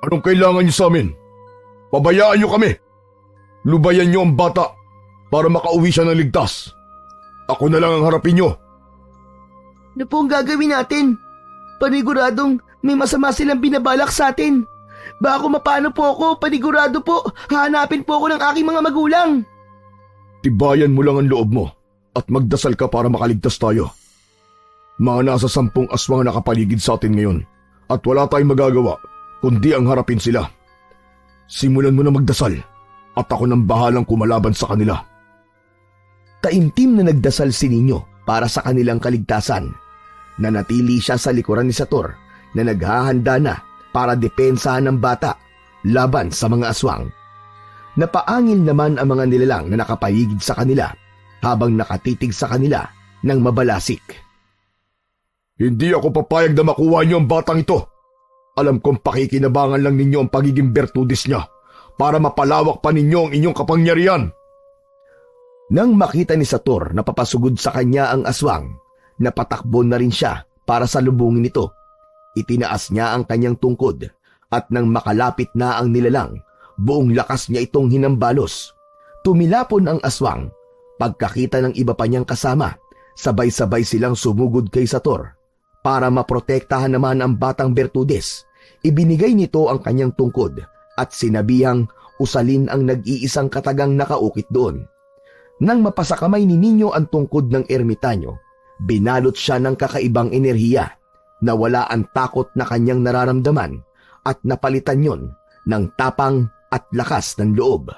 Anong kailangan niyo sa amin? Pabayaan niyo kami. Lubayan niyo ang bata para makauwi siya ng ligtas. Ako na lang ang harapin niyo. Ano po ang gagawin natin? Paniguradong may masama silang binabalak sa atin. Baka mapano po ako, panigurado po, hahanapin po ako ng aking mga magulang. Tibayan mo lang ang loob mo at magdasal ka para makaligtas tayo. Mga nasa 10 aswang ang nakapaligid sa atin ngayon at wala tayong magagawa kundi ang harapin sila. Simulan mo na magdasal at ako nang bahalang kumalaban sa kanila. Taimtim na nagdasal si Ninyo para sa kanilang kaligtasan. Nanatili siya sa likuran ni Sator na naghahanda na para depensahan ng bata laban sa mga aswang. Napaangil naman ang mga nilalang na nakapaligid sa kanila habang nakatitig sa kanila ng mabalasik. Hindi ako papayag na makuha niyo ang batang ito. Alam kong pakikinabangan lang ninyo ang pagiging bertudis niya para mapalawak pa ninyo ang inyong kapangyarihan. Nang makita ni Sator na papasugod sa kanya ang aswang, napatakbo na rin siya para salubungin ito. Itinaas niya ang kanyang tungkod at nang makalapit na ang nilalang, buong lakas niya itong hinambalos. Tumilapon ang aswang. Pagkakita ng iba pa niyang kasama, sabay-sabay silang sumugod kay Sator. Para maprotektahan naman ang batang Bertudes, ibinigay nito ang kanyang tungkod at sinabihang usalin ang nag-iisang katagang nakaukit doon. Nang mapasakamay ni Ninyo ang tungkod ng ermitanyo, binalot siya ng kakaibang enerhiya. Nawala ang takot na kanyang nararamdaman at napalitan yon ng tapang at lakas ng loob.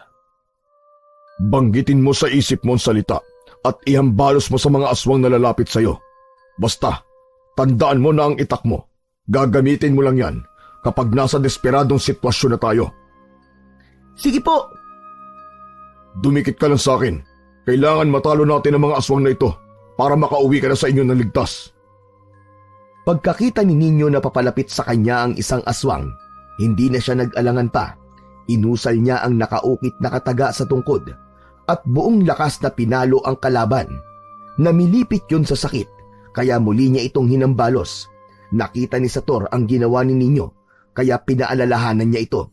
Banggitin mo sa isip mo ang salita at ihambalos mo sa mga aswang na lalapit sa iyo. Basta, tandaan mo na ang itak mo. Gagamitin mo lang yan kapag nasa desperadong sitwasyon na tayo. Sige po. Dumikit ka lang sa akin. Kailangan matalo natin ang mga aswang na ito para makauwi ka na sa inyo ng ligtas. Pagkakita ni Ninyo na papalapit sa kanya ang isang aswang, hindi na siya nag-alangan pa. Inusal niya ang nakaukit na kataga sa tungkod at buong lakas na pinalo ang kalaban. Namilipit yun sa sakit, kaya muli niya itong hinambalos. Nakita ni Sator ang ginawa ni Ninyo, kaya pinaalalahanan niya ito.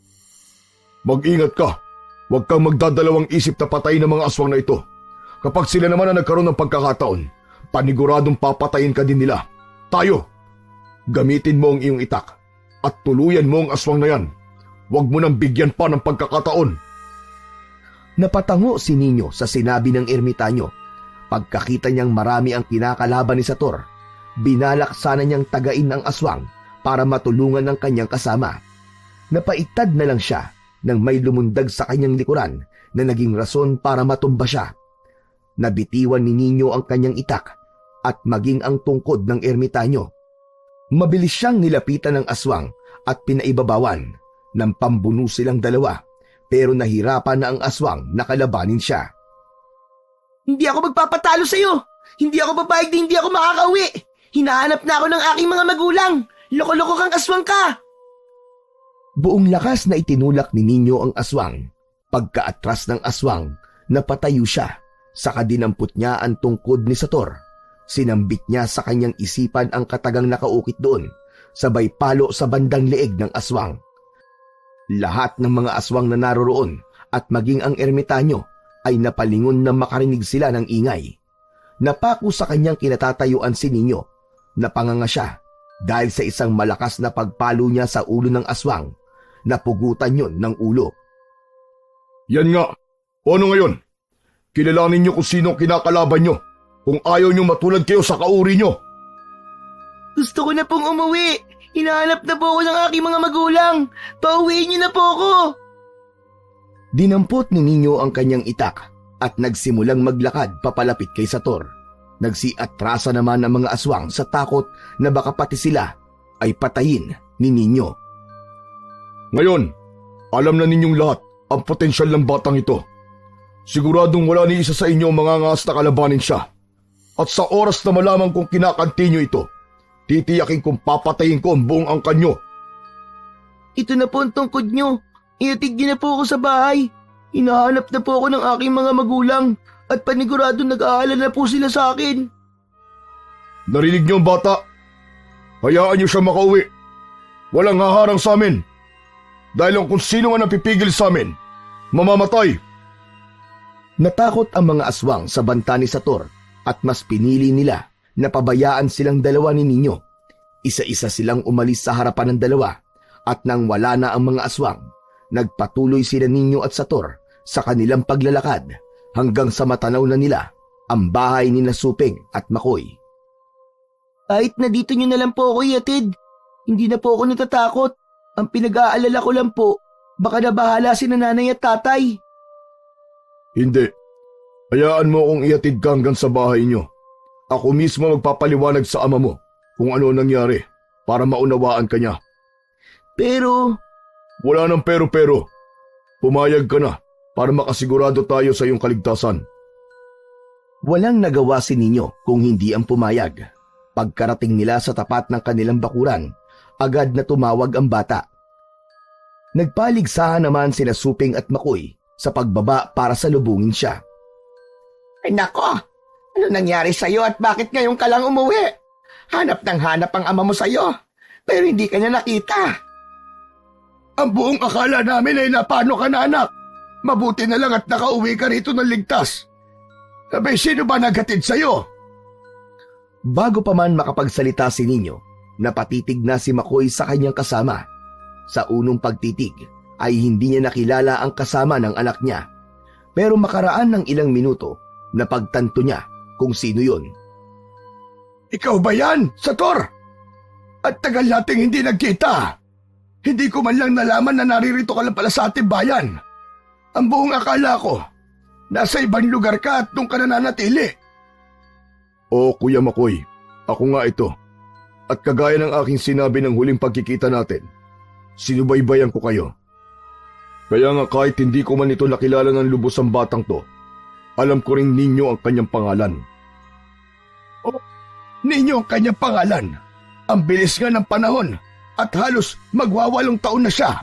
Mag-ingat ka. Huwag kang magdadalawang isip na patayin ng mga aswang na ito. Kapag sila naman ang nagkaroon ng pagkakataon, paniguradong papatayin ka din nila. Tayo! Gamitin mo ang iyong itak at tuluyan mo ang aswang na yan. Huwag mo nang bigyan pa ng pagkakataon. Napatango si Ninyo sa sinabi ng ermitanyo. Pagkakita niyang marami ang kinakalaban ni Sator, binalak sana niyang tagain ang aswang para matulungan ng kanyang kasama. Napaitad na lang siya nang may lumundag sa kanyang likuran na naging rason para matumba siya. Nabitiwan ni Ninyo ang kanyang itak at maging ang tungkod ng ermitanyo. Mabilis siyang nilapitan ng aswang at pinaibabawan. Nang pambuno silang dalawa, pero nahirapan na ang aswang na kalabanin siya. Hindi ako magpapatalo sa'yo. Hindi ako papayag na hindi ako makakauwi. Hinahanap na ako ng aking mga magulang. Loko-loko kang aswang ka. Buong lakas na itinulak ni Ninyo ang aswang. Pagkaatras ng aswang, napatayo siya. Saka dinampot niya ang tungkod ni Sator. Sinambit niya sa kanyang isipan ang katagang nakaukit doon, sabay palo sa bandang leeg ng aswang. Lahat ng mga aswang na naroroon at maging ang ermitanyo ay napalingon na makarinig sila ng ingay. Napako sa kanyang kinatatayuan si Ninyo. Napanganga siya dahil sa isang malakas na pagpalo niya sa ulo ng aswang. Napugutan yon ng ulo. Yan nga. O ano ngayon? Kilalanin niyo kung sino kinakalaban niyo. kung ayaw nyo matulad kayo sa kauri nyo. Gusto ko na pong umuwi. Hinahanap na po ako ng aking mga magulang. Pauwiin niyo na po ako. Dinampot ni Ninyo ang kanyang itak at nagsimulang maglakad papalapit kay Sator. Nagsiatrasa naman ang mga aswang sa takot na baka pati sila ay patayin ni Ninyo. Ngayon, alam na ninyong lahat ang potensyal ng batang ito. Siguradong wala ni isa sa inyo mangangas na kalabanin siya. At sa oras na malaman kong kinakanti nyo ito, titiyakin kong papatayin ko ang buong angkan nyo. Ito na po ang tungkod niyo. Iatid niyo na po ako sa bahay. Hinahanap na po ako ng aking mga magulang at panigurado nag-aalala na po sila sa akin. Narinig niyo ang bata? Hayaan niyo siya makauwi. Walang haharang sa amin. Dahil kung sino man ang pipigil sa amin, mamamatay. Natakot ang mga aswang sa banta ni Sator at mas pinili nila na pabayaan silang dalawa ni Ninyo. Isa-isa silang umalis sa harapan ng dalawa at nang wala na ang mga aswang, nagpatuloy sila Ninyo at Sator sa kanilang paglalakad hanggang sa matanaw na nila ang bahay ni Nasuping at Makoy. Kahit na dito niyo na lang po ako iatid, hindi na po ako natatakot. Ang pinag-aalala ko lang po, baka na bahala si nanay at tatay. Hindi. Hayaan mo akong iatid ka hanggang sa bahay niyo. Ako mismo magpapaliwanag sa ama mo kung ano nangyari para maunawaan ka niya. Pero... Wala nang pero-pero. Pumayag ka na para makasigurado tayo sa iyong kaligtasan. Walang nagawa si Ninyo kung hindi ang pumayag. Pagkarating nila sa tapat ng kanilang bakuran, agad na tumawag ang bata. Nagpaligsahan naman sina Suping at Makoy sa pagbaba para salubungin siya. Ay nako! Ano nangyari sa'yo at bakit ngayon ka lang umuwi? Hanap ng hanap ang ama mo sa'yo, pero hindi ka niya nakita. Ang buong akala namin ay napano ka na anak. Mabuti na lang at nakauwi ka rito ng ligtas. Sabay sino ba naghatid sa'yo? Bago pa man makapagsalita si Ninyo, napatitig na si Makoy sa kanyang kasama. Sa unong pagtitig ay hindi niya nakilala ang kasama ng anak niya. Pero makaraan ng ilang minuto, napagtanto niya kung sino yon. Ikaw ba yan, Sator? At tagal nating hindi nagkita. Hindi ko man lang nalaman na naririto ka lang pala sa ating bayan. Ang buong akala ko, nasa ibang lugar ka at doon ka nananatili. Oo, Kuya Makoy, ako nga ito. At kagaya ng aking sinabi ng huling pagkikita natin, sinubaybayan ko kayo. Kaya nga kahit hindi ko man ito nakilala ng lubos ang batang to, alam ko rin Ninyo ang kanyang pangalan. Oh, Ninyo ang kanyang pangalan. Ang bilis nga ng panahon at halos magwawalong taon na siya.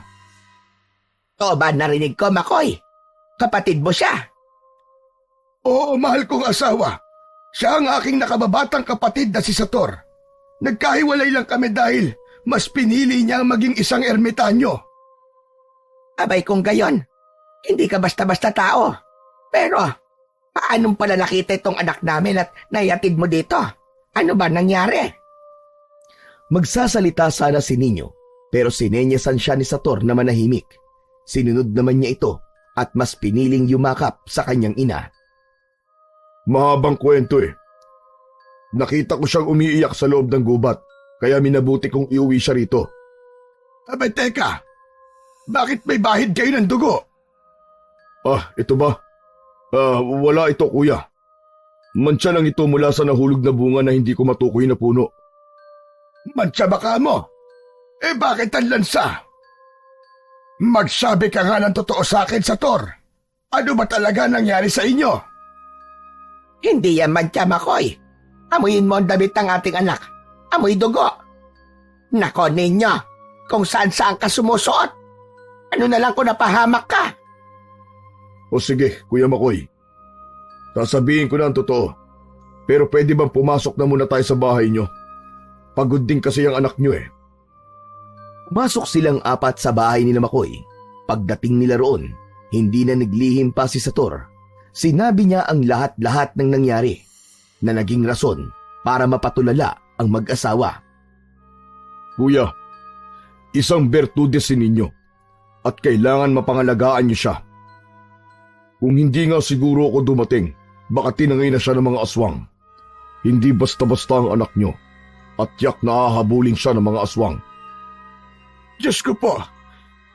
O ba narinig ko, Makoy? Kapatid mo siya. Oo, mahal kong asawa. Siya ang aking nakababatang kapatid na si Sator. Nagkahiwalay lang kami dahil mas pinili niya maging isang ermitanyo. Abay kung gayon, hindi ka basta-basta tao. Pero, paanong pala nakita itong anak namin at naiatid mo dito? Ano ba nangyari? Magsasalita sana si Ninyo, pero sinenyasan siya ni Sator na manahimik. Sinunod naman niya ito at mas piniling yumakap sa kanyang ina. Mahabang kwento eh. Nakita ko siyang umiiyak sa loob ng gubat, kaya minabuti kong iuwi siya rito. Abay teka, bakit may bahid kayo ng dugo? Ito ba? Wala ito kuya. Mantsa lang ito mula sa nahulog na bunga na hindi ko matukoy na puno. Mantsa ba ka mo? Bakit ang lansa? Magsabi ka nga ng totoo sa akin, Sator. Ano ba talaga nangyari sa inyo? Hindi yan mantsa, Makoy. Amuyin mo ang damit ng ating anak. Amoy dugo. Nako ninyo, kung saan-saan ka sumusuot. Ano na lang kung napahamak ka? O sige, Kuya Makoy. Sasabihin ko na ang totoo. Pero pwede bang pumasok na muna tayo sa bahay nyo? Pagod din kasi ang anak nyo eh. Pumasok silang apat sa bahay ni Makoy. Pagdating nila roon, hindi na naglihim pa si Sator. Sinabi niya ang lahat-lahat ng nangyari na naging rason para mapatulala ang mag-asawa. Kuya, isang bertudes si ninyo at kailangan mapangalagaan niyo siya. Kung hindi nga siguro ako dumating, baka tinangay na siya ng mga aswang. Hindi basta-basta ang anak nyo at yak na hahabulin siya ng mga aswang. Diyos ko po,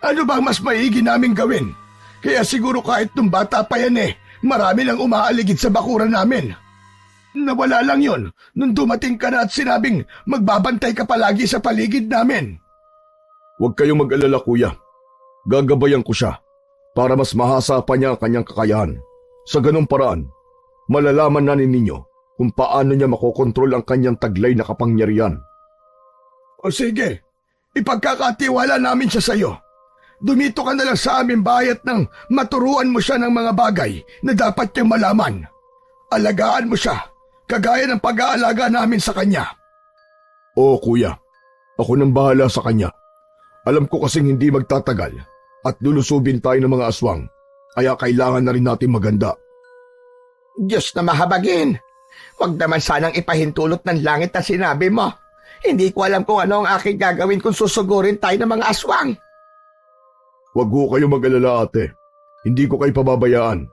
ano bang mas maigi naming gawin? Kaya siguro kahit nung bata pa yan marami nang umaaligid sa bakuran namin. Nawala lang yon nung dumating ka na at sinabing magbabantay ka palagi sa paligid namin. Huwag kayong mag-alala, kuya. Gagabayan ko siya para mas mahasa pa niya ang kanyang kakayahan. Sa ganung paraan, malalaman na ninyo kung paano niya makokontrol ang kanyang taglay na kapangyarihan. O sige, ipagkakatiwala namin siya sa iyo. Dumito ka na lang sa aming bahay at nang maturuan mo siya ng mga bagay na dapat niyang malaman. Alagaan mo siya, kagaya ng pag-aalaga namin sa kanya. Oo, kuya. Ako nang bahala sa kanya. Alam ko kasing hindi magtatagal at lulusubin tayo ng mga aswang, kaya kailangan na rin natin maganda. Diyos na mahabagin! Huwag naman sanang ipahintulot ng langit na sinabi mo. Hindi ko alam kung ano ang aking gagawin kung susugurin tayo ng mga aswang. Huwag ho kayo mag-alala, ate. Hindi ko kayo pababayaan.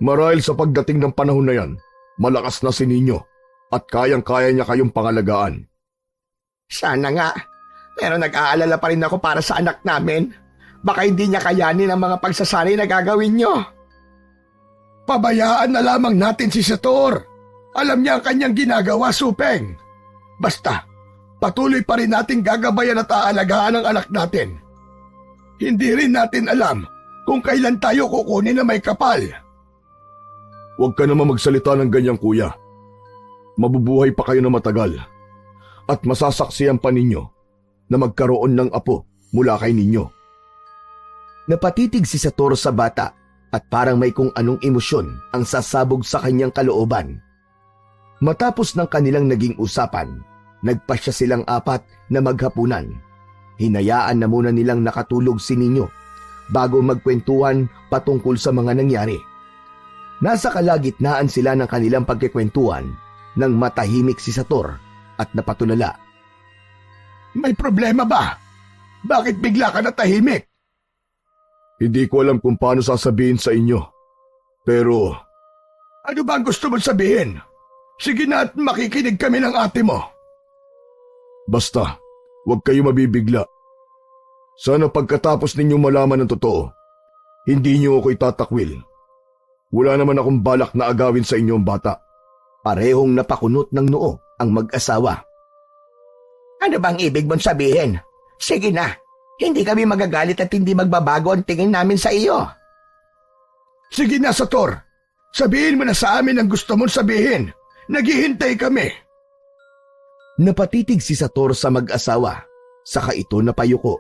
Marahil sa pagdating ng panahon na yan, malakas na si Ninyo at kayang-kaya niya kayong pangalagaan. Sana nga. Pero nag-aalala pa rin ako para sa anak namin. Baka hindi niya kayanin ang mga pagsasanay na gagawin niyo. Pabayaan na lamang natin si Sator. Alam niya ang kanyang ginagawa, Supeng. Basta, patuloy pa rin natin gagabayan at aalagaan ang anak natin. Hindi rin natin alam kung kailan tayo kukunin na may kapal. Huwag ka naman magsalita ng ganyan, kuya. Mabubuhay pa kayo na matagal at masasaksiyan pa ninyo na magkaroon ng apo mula kay ninyo. Napatitig si Sator sa bata at parang may kung anong emosyon ang sasabog sa kanyang kalooban. Matapos ng kanilang naging usapan, nagpasya silang apat na maghapunan. Hinayaan na muna nilang nakatulog si Ninyo bago magkwentuhan patungkol sa mga nangyari. Nasa kalagitnaan sila ng kanilang pagkikwentuhan nang matahimik si Sator at napatulala. May problema ba? Bakit bigla ka natahimik? Hindi ko alam kung paano sasabihin sa inyo. Pero Ano ba ang gusto mong sabihin? Sige na at makikinig kami ng ate mo. basta, huwag kayo mabibigla. Sana pagkatapos ninyo malaman ng totoo, hindi niyo ako itatakwil. Wala naman akong balak na agawin sa inyong bata. Parehong napakunot ng noo ang mag-asawa. Ano bang ibig mong sabihin? Sige na, hindi kami magagalit at hindi magbabago ang tingin namin sa iyo. Sige na, Sator. Sabihin mo na sa amin ang gusto mong sabihin. Naghihintay kami. Napatitig si Sator sa mag-asawa, saka ito napayuko.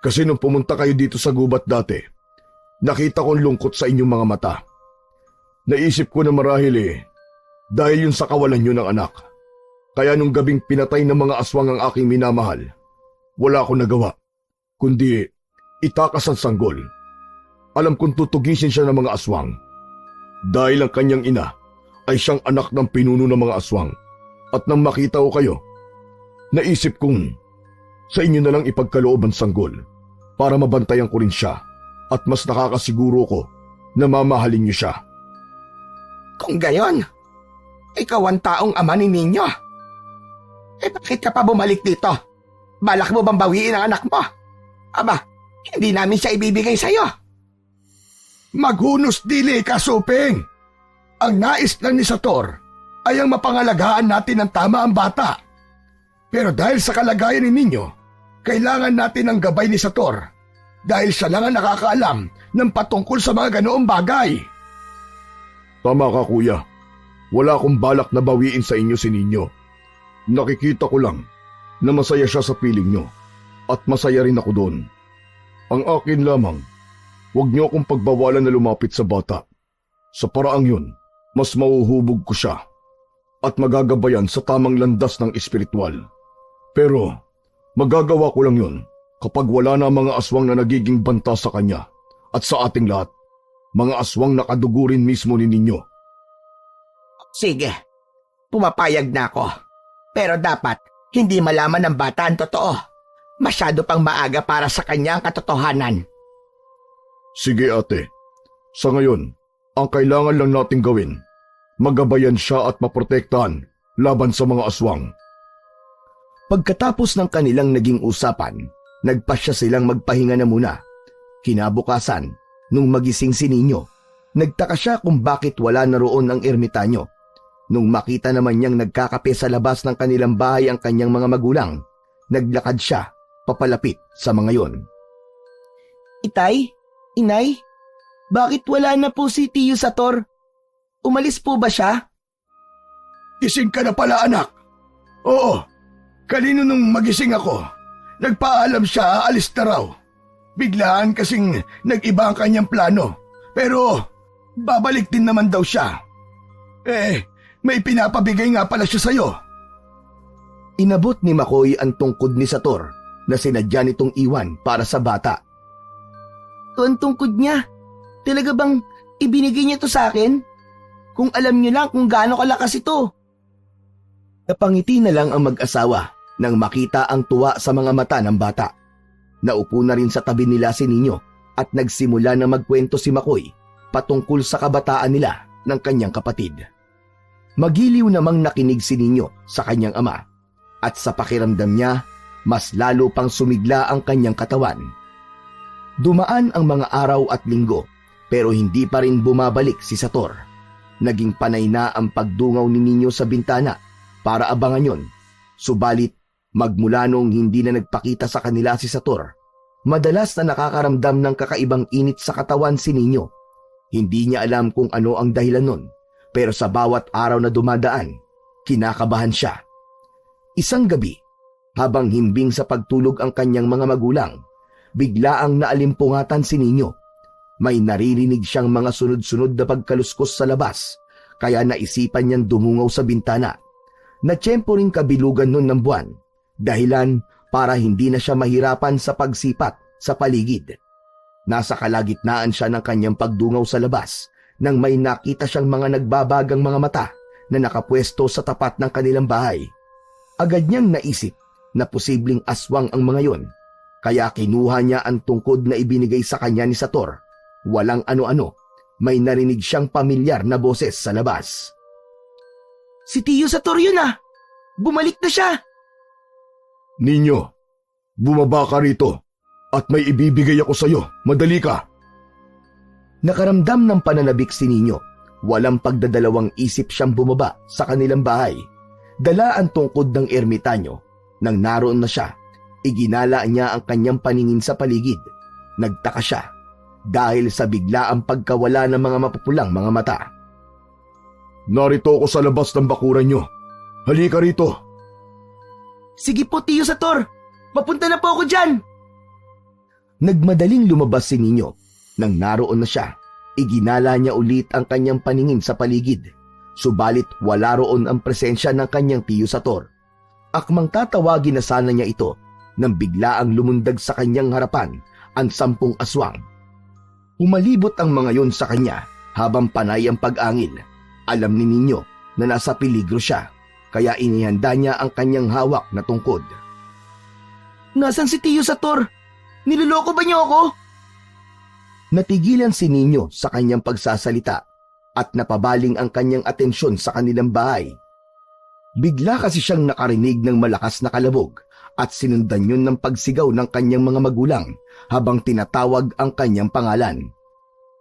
Kasi nung pumunta kayo dito sa gubat dati, nakita kong lungkot sa inyong mga mata. Naisip ko na marahil dahil yun sa kawalan nyo ng anak. Kaya nung gabing pinatay ng mga aswang ang aking minamahal, wala akong nagawa, kundi itakas ang sanggol. Alam kong tutugisin siya ng mga aswang. Dahil ang kanyang ina ay siyang anak ng pinuno ng mga aswang. At nang makita ko kayo, naisip kong sa inyo na lang ipagkaloob ang sanggol para mabantayan ko rin siya at mas nakakasiguro ko na mamahalin niyo siya. Kung gayon, ikaw ang taong ama ni Ninyo. Bakit ka pa bumalik dito? Balak mo bang bawiin ang anak mo? Aba, hindi namin siya ibibigay sa'yo. Maghunos dili ka, Suping. Ang nais lang ni Sator ay ang mapangalagaan natin ng tama ang bata. Pero dahil sa kalagayan ni Ninyo, kailangan natin ang gabay ni Sator dahil siya lang ang nakakaalam ng patungkol sa mga ganoong bagay. Tama ka, kuya. Wala akong balak na bawiin sa inyo si Ninyo. Nakikita ko lang na masaya siya sa piling nyo at masaya rin ako doon. Ang akin lamang, huwag niyo akong pagbawalan na lumapit sa bata. Sa paraang yun, mas mauhubog ko siya at magagabayan sa tamang landas ng espiritual. Pero magagawa ko lang yun kapag wala na mga aswang na nagiging banta sa kanya at sa ating lahat, mga aswang na kadugurin mismo ni Ninyo. Sige, pumapayag na ako. Pero dapat hindi malaman ng bata ang totoo. Masyado pang maaga para sa kanya ang katotohanan. Sige ate, sa ngayon, Ang kailangan lang nating gawin, magabayan siya at maprotektahan laban sa mga aswang. Pagkatapos ng kanilang naging usapan, nagpasya silang magpahinga na muna. Kinabukasan, nung magising si Nino, nagtaka siya kung bakit wala na roon ang ermitanyo. Nung makita naman niyang nagkakape sa labas ng kanilang bahay ang kanyang mga magulang, naglakad siya papalapit sa mga yon. Itay? Inay? Bakit wala na po si Tiyo Sator? Umalis po ba siya? Gising ka na pala, anak. Oo, kanino nung magising ako, nagpaalam siya aalis na raw. Biglaan kasing nag-iba ang kanyang plano, pero babalik din naman daw siya. May pinapabigay nga pala siya sa'yo. Inabot ni Makoy ang tungkod ni Sator na sinadya nitong iwan para sa bata. Ito ang tungkod niya. Talaga bang ibinigay niya to sa akin? Kung alam niyo lang kung gaano kalakas ito. Napangiti na lang ang mag-asawa nang makita ang tuwa sa mga mata ng bata. Naupo na rin sa tabi nila si Nino at nagsimula na magkwento si Makoy patungkol sa kabataan nila ng kanyang kapatid. Magiliw namang nakinig si Nino sa kanyang ama at sa pakiramdam niya, mas lalo pang sumigla ang kanyang katawan. Dumaan ang mga araw at linggo pero hindi pa rin bumabalik si Sator. Naging panay na ang pagdungaw ni Nino sa bintana para abangan yon. Subalit magmula nung hindi na nagpakita sa kanila si Sator, madalas na nakakaramdam ng kakaibang init sa katawan si Nino. Hindi niya alam kung ano ang dahilan nun, pero sa bawat araw na dumadaan, kinakabahan siya. Isang gabi, habang himbing sa pagtulog ang kanyang mga magulang, biglaang naalimpungatan si Nino. May naririnig siyang mga sunod-sunod na pagkaluskos sa labas, kaya naisipan niyang dumungaw sa bintana. Natsyempo ring kabilugan nun ng buwan, dahilan para hindi na siya mahirapan sa pagsipat sa paligid. Nasa kalagitnaan siya ng kanyang pagdungaw sa labas nang may nakita siyang mga nagbabagang mga mata na nakapwesto sa tapat ng kanilang bahay. Agad niyang naisip na posibleng aswang ang mga yon, kaya kinuha niya ang tungkod na ibinigay sa kanya ni Sator. Walang ano-ano, may narinig siyang pamilyar na boses sa labas. Si Tiyo Sator yun ah! Bumalik na siya! Ninyo, bumaba ka rito at may ibibigay ako sa'yo. Madali ka. Nakaramdam ng pananabik si Nino. Walang pagdadalawang isip siyang bumaba sa kanilang bahay. Dala ang tungkod ng ermitanyo. Nang naroon na siya, iginala niya ang kanyang paningin sa paligid. Nagtaka siya dahil sa biglaang pagkawala ng mga mapupulang mga mata. Narito ako sa labas ng bakuran nyo. Halika rito. Sige po, Tiyo Sator! Papunta na po ako dyan! Nagmadaling lumabas si Nino. Nang naroon na siya, iginala niya ulit ang kanyang paningin sa paligid. Subalit wala roon ang presensya ng kanyang Tiyo Sator. Akmang tatawagin na sana niya ito nang biglaang lumundag sa kanyang harapan ang 10 aswang. Umalibot ang mga yon sa kanya habang panay ang pag-angil. Alam ni Nino na nasa peligro siya, kaya inihanda niya ang kanyang hawak na tungkod. Nasaan si Tiyo Sator? Niloloko ba niyo ako? Natigilan si Nino sa kanyang pagsasalita at napabaling ang kanyang atensyon sa kanilang bahay. Bigla kasi siyang nakarinig ng malakas na kalabog at sinundan yun ng pagsigaw ng kanyang mga magulang habang tinatawag ang kanyang pangalan.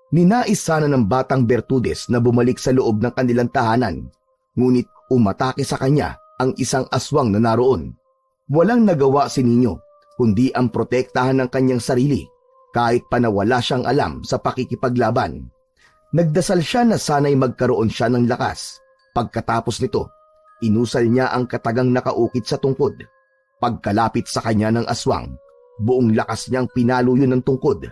Ninais sana ng batang Bertudes na bumalik sa loob ng kanilang tahanan, ngunit umatake sa kanya ang isang aswang na naroon. Walang nagawa si Nino kundi ang protektahan ng kanyang sarili kahit pa na wala siyang alam sa pakikipaglaban. Nagdasal siya na sana'y magkaroon siya ng lakas. Pagkatapos nito, inusal niya ang katagang nakaukit sa tungkod. Pagkalapit sa kanya ng aswang, buong lakas niyang pinalo yun ng tungkod.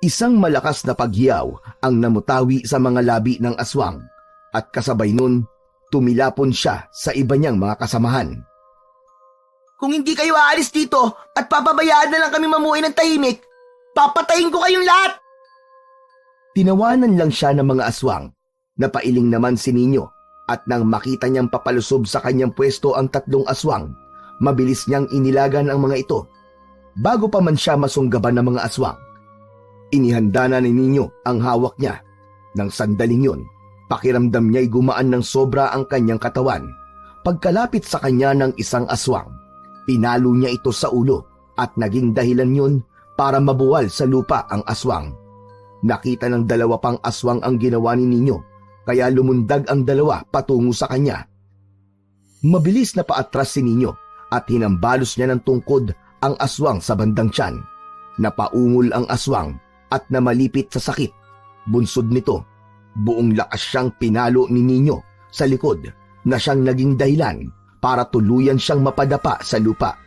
Isang malakas na paghiyaw ang namutawi sa mga labi ng aswang at kasabay nun, tumilapon siya sa iba niyang mga kasamahan. Kung hindi kayo aalis dito at papabayaan na lang kami mamuhay ng tahimik, papatayin ko kayong lahat! Tinawanan lang siya ng mga aswang. Napailing naman si Nino at nang makita niyang papalusob sa kanyang pwesto ang 3 aswang, mabilis niyang inilagan ang mga ito. Bago pa man siya masunggaban ng mga aswang, inihanda na ni Nino ang hawak niya. Nang sandaling yun, pakiramdam niya'y gumaan ng sobra ang kanyang katawan. Pagkalapit sa kanya ng isang aswang, pinalo niya ito sa ulo at naging dahilan yun para mabuwal sa lupa ang aswang. Nakita ng dalawa pang aswang ang ginawa ni Nino, kaya lumundag ang dalawa patungo sa kanya. Mabilis na paatras si Nino at hinambalos niya ng tungkod ang aswang sa bandang tiyan. Napaungol ang aswang at namalipit sa sakit. Bunsod nito, buong lakas siyang pinalo ni Nino sa likod na siyang naging dahilan para tuluyan siyang mapadapa sa lupa.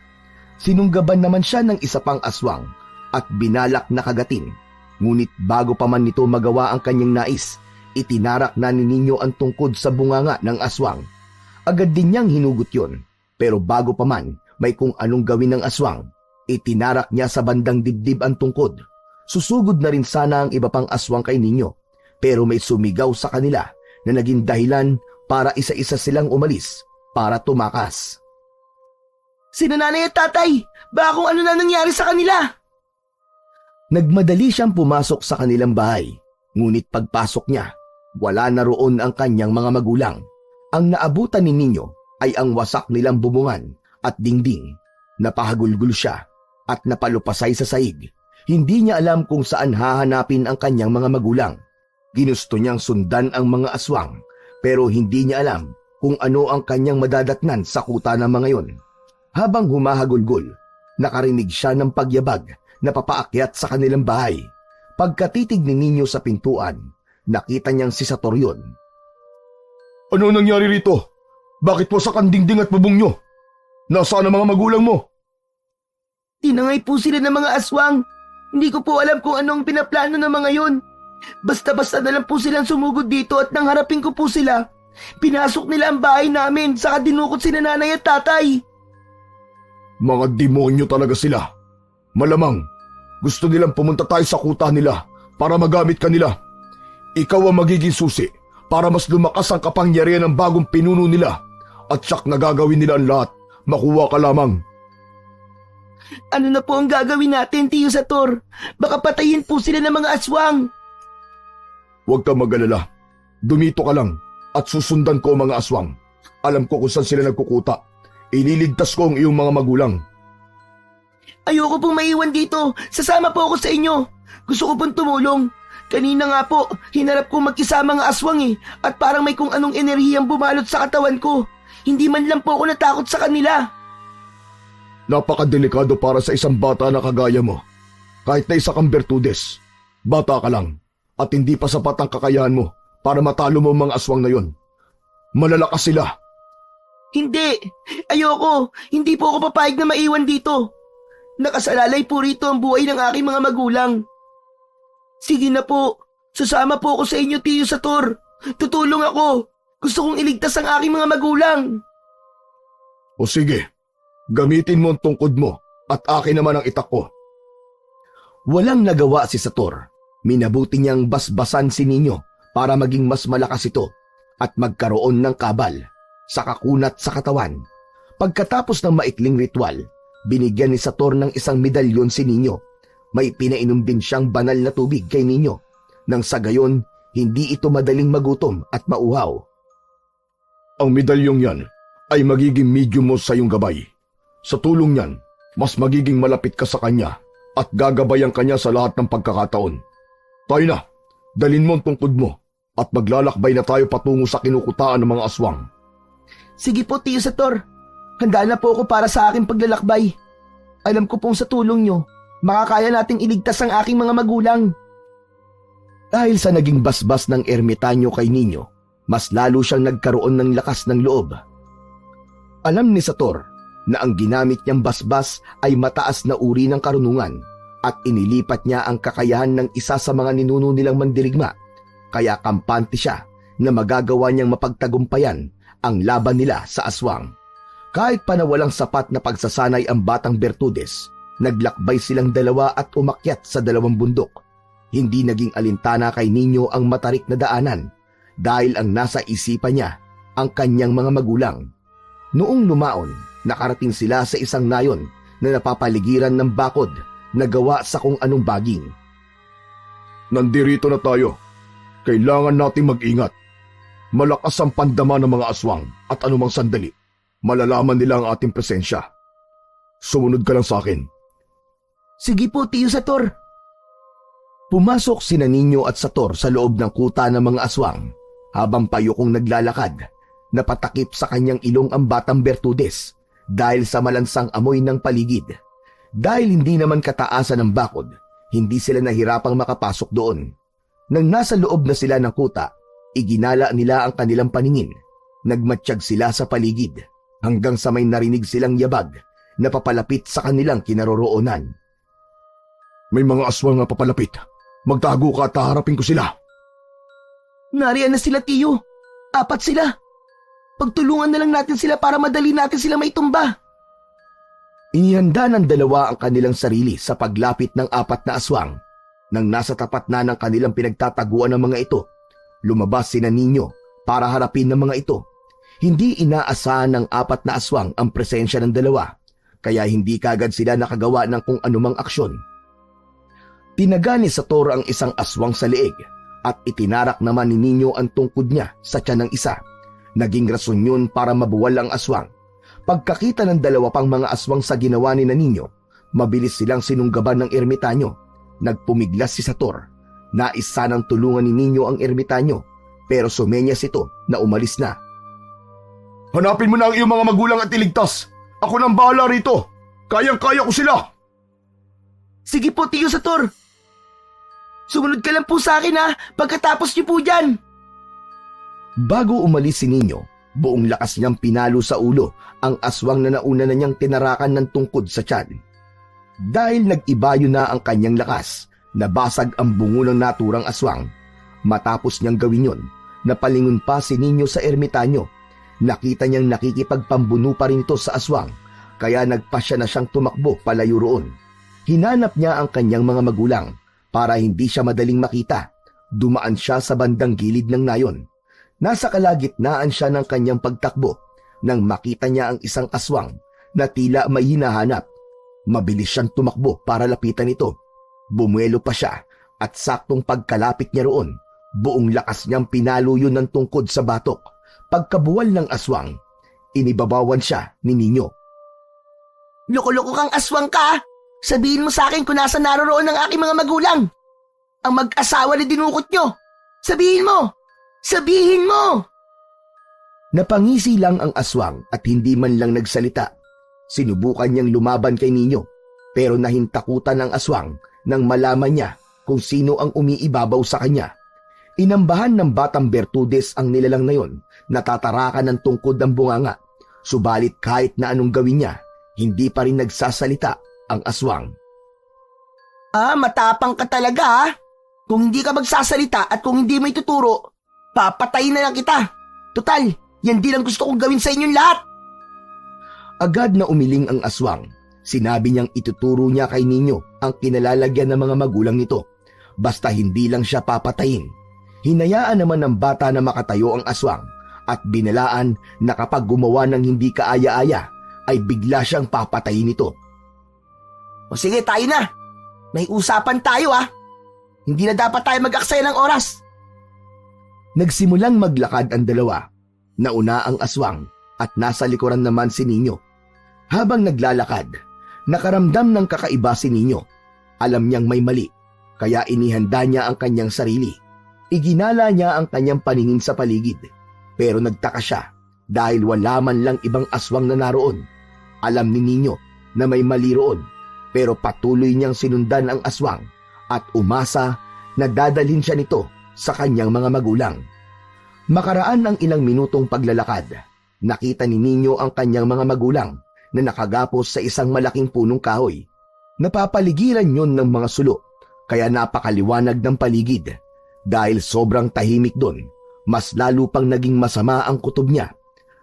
Sinunggaban naman siya ng isa pang aswang at binalak na kagatin. Ngunit bago pa man nito magawa ang kanyang nais, itinarak na ni Nino ang tungkod sa bunganga ng aswang. Agad din niyang hinugot yon, pero bago pa man may kung anong gawin ng aswang, itinarak niya sa bandang dibdib ang tungkod. Susugod na rin sana ang iba pang aswang kay Nino, pero may sumigaw sa kanila na naging dahilan para isa-isa silang umalis para tumakas. Sina nanay at tatay, baka kung ano na nangyari sa kanila. Nagmadali siyang pumasok sa kanilang bahay, ngunit pagpasok niya, wala na roon ang kanyang mga magulang. Ang naabutan ni Nino ay ang wasak nilang bubungan at dingding. Napahagulgul siya at napalupasay sa saig. Hindi niya alam kung saan hahanapin ang kanyang mga magulang. Ginusto niyang sundan ang mga aswang, pero hindi niya alam kung ano ang kanyang madadatnan sa kuta ng mga yon. Habang humahagulgol, nakarinig siya ng pagyabag na papaakyat sa kanilang bahay. Pagkatitig ni Nino sa pintuan, nakita niyang si Sator yun. Ano nangyari rito? Bakit po sa kandingding at bubong nyo? Nasaan ang mga magulang mo? Tinangay po sila ng mga aswang. Hindi ko po alam kung anong pinaplano ng mga yon. Basta-basta na lang po silang sumugod dito at nang harapin ko po sila. Pinasok nila ang bahay namin saka dinukot sila nanay at tatay. Mga demonyo talaga sila. Malamang, gusto nilang pumunta tayo sa kuta nila para magamit kanila. Ikaw ang magiging susi para mas lumakas ang kapangyarihan ng bagong pinuno nila at siyak na gagawin nila ang lahat. Makuha ka lamang. Ano na po ang gagawin natin, Tiyo Sator? Baka patayin po sila ng mga aswang. Huwag kang mag-alala. Dumito ka lang at susundan ko ang mga aswang. Alam ko kung saan sila nagkukuta. Ililigtas ko ang iyong mga magulang. Ayoko pong maiwan dito. Sasama po ako sa inyo. Gusto ko pong tumulong. Kanina nga po, hinarap ko magkisama ang aswang at parang may kung anong enerhiyang bumalot sa katawan ko. Hindi man lang po ako natakot sa kanila. Napakadelikado para sa isang bata na kagaya mo. Kahit na isa kang Bertudes, bata ka lang at hindi pa sapat ang kakayahan mo para matalo mo ang mga aswang na yon. Malalakas sila. Hindi. Ayoko. Hindi po ako papayag na maiwan dito. Nakasalalay po rito ang buhay ng aking mga magulang. Sige na po. Sasama po ako sa inyo, Tiyo Sator. Tutulong ako. Gusto kong iligtas ang aking mga magulang. O sige, gamitin mo ang tungkod mo at akin naman ang itak ko. Walang nagawa si Sator. Minabuti niyang basbasan si Nino para maging mas malakas ito at magkaroon ng kabal sa kakunat sa katawan. Pagkatapos ng maikling ritual, binigyan ni Sator ng isang medalyon si Nino. May pinainom din siyang banal na tubig kay Nino. Nang sa gayon, hindi ito madaling magutom at mauhaw. Ang medalyong yan ay magiging medium mo sa iyong gabay. Sa tulong yan, mas magiging malapit ka sa kanya at gagabayan kanya sa lahat ng pagkakataon. Tayo na, dalin mo ang tungkod mo at maglalakbay na tayo patungo sa kinukutaan ng mga aswang. Sige po, Tiyo Sator. Handa na po ako para sa aking paglalakbay. Alam ko pong sa tulong nyo, makakaya nating iligtas ang aking mga magulang. Dahil sa naging basbas ng ermitanyo kay Nino, mas lalo siyang nagkaroon ng lakas ng loob. Alam ni Sator na ang ginamit niyang basbas ay mataas na uri ng karunungan at inilipat niya ang kakayahan ng isa sa mga ninuno nilang mandirigma, kaya kampante siya na magagawa niyang mapagtagumpayan ang laban nila sa aswang. Kahit pa na walang sapat na pagsasanay ang batang Bertudes, naglakbay silang dalawa at umakyat sa dalawang bundok. Hindi naging alintana kay Nino ang matarik na daanan dahil ang nasa isipan niya ang kanyang mga magulang. Noong lumaon, nakarating sila sa isang nayon na napapaligiran ng bakod na gawa sa kung anong baging. Nandirito na tayo. Kailangan nating mag-ingat. Malakas ang pandama ng mga aswang at anumang sandali, malalaman nila ang ating presensya. Sumunod ka lang sa akin. Sige po, Tiyo Sator. Pumasok sina Ninyo at Sator sa loob ng kuta ng mga aswang. Habang payukong naglalakad, napatakip sa kanyang ilong ang batang Bertudes dahil sa malansang amoy ng paligid. Dahil hindi naman kataasan ng bakod, hindi sila nahirapang makapasok doon. Nang nasa loob na sila ng kuta, iginala nila ang kanilang paningin. Nagmatsyag sila sa paligid hanggang sa may narinig silang yabag na papalapit sa kanilang kinaroroonan. May mga aswang na papalapit. Magtago ka at haharapin ko sila. Nariyan na sila, Tiyo. 4 sila. Pagtulungan na lang natin sila para madali natin sila maitumba. Inihanda ng dalawa ang kanilang sarili sa paglapit ng 4 na aswang. Nang nasa tapat na ng kanilang pinagtataguan ng mga ito, lumabas sina Ninyo para harapin ng mga ito. Hindi inaasahan ng 4 na aswang ang presensya ng dalawa, kaya hindi kagad sila nakagawa ng kung anumang aksyon. Tinaga ni Sator ang isang aswang sa leeg at itinarak naman ni Ninyo ang tungkod niya sa tiyan ng isa. Naging rason yun para mabuwal ang aswang. Pagkakita ng dalawa pang mga aswang sa ginawa ni Ninyo, mabilis silang sinunggaban ng ermitanyo. Nagpumiglas si Sator. Nais sanang tulungan ni Ninyo ang ermitanyo, pero sumenyas ito na umalis na. Hanapin mo na ang iyong mga magulang at iligtas. Ako nang bahala rito. Kayang-kaya ko sila. Sige po, Tiyo Sator. Sumunod ka lang po sa akin, ha, pagkatapos niyo po dyan. Bago umalis si Ninyo, buong lakas niyang pinalo sa ulo ang aswang na nauna na niyang tinarakan ng tungkod sa tiyan. Dahil nag-ibayo na ang kanyang lakas, nabasag ang bungo ng naturang aswang. Matapos niyang gawin yun, napalingon pa si Ninyo sa ermitanyo. Nakita niyang nakikipagpambuno pa rin ito sa aswang, kaya nagpasya na siyang tumakbo palayo roon. Hinanap niya ang kanyang mga magulang para hindi siya madaling makita. Dumaan siya sa bandang gilid ng nayon. Nasa kalagitnaan siya ng kanyang pagtakbo nang makita niya ang isang aswang na tila may hinahanap. Mabilis siyang tumakbo para lapitan ito. Bumuelo pa siya at saktong pagkalapit niya roon, buong lakas niyang pinalo yun ng tungkod sa batok. Pagkabuwal ng aswang, inibabawan siya ni Ninyo. Loko-loko kang aswang ka. Sabihin mo sa akin kung nasa naroroon ang aking mga magulang. Ang mag-asawa na dinukot nyo. Sabihin mo! Sabihin mo! Napangisi lang ang aswang at hindi man lang nagsalita. Sinubukan niyang lumaban kay Ninyo, pero nahintakutan ang aswang nang malaman niya kung sino ang umiibabaw sa kanya. Inambahan ng batang Bertudes ang nilalang na yon, natatarakan ng tungkod ng bunganga. Subalit kahit na anong gawin niya, hindi pa rin nagsasalita ang aswang. Matapang ka talaga, ha? Kung hindi ka magsasalita at kung hindi mo ituturo, papatayin na lang kita. Total, yan din ang gusto kong gawin sa inyong lahat. Agad na umiling ang aswang. Sinabi niyang ituturo niya kay Ninyo ang kinalalagyan ng mga magulang nito. Basta hindi lang siya papatayin. Hinayaan naman ng bata na makatayo ang aswang at binalaan na kapag gumawa ng hindi kaaya-aya ay bigla siyang papatayin nito. O sige, tayo na. May usapan tayo, ha? Hindi na dapat tayo mag-aksaya ng oras. Nagsimulang maglakad ang dalawa. Nauna ang aswang at nasa likuran naman si Ninyo. Habang naglalakad, nakaramdam ng kakaiba si Ninyo. Alam niyang may mali, kaya inihanda niya ang kanyang sarili. Iginala niya ang kanyang paningin sa paligid, pero nagtaka siya dahil wala man lang ibang aswang na naroon. Alam ni Ninyo na may mali roon, pero patuloy niyang sinundan ang aswang at umasa na dadalhin siya nito sa kanyang mga magulang. Makaraan ang ilang minutong paglalakad, nakita ni Ninyo ang kanyang mga magulang na nakagapos sa isang malaking punong kahoy. Napapaligiran yun ng mga sulo, kaya napakaliwanag ng paligid. Dahil sobrang tahimik doon, mas lalo pang naging masama ang kutob niya.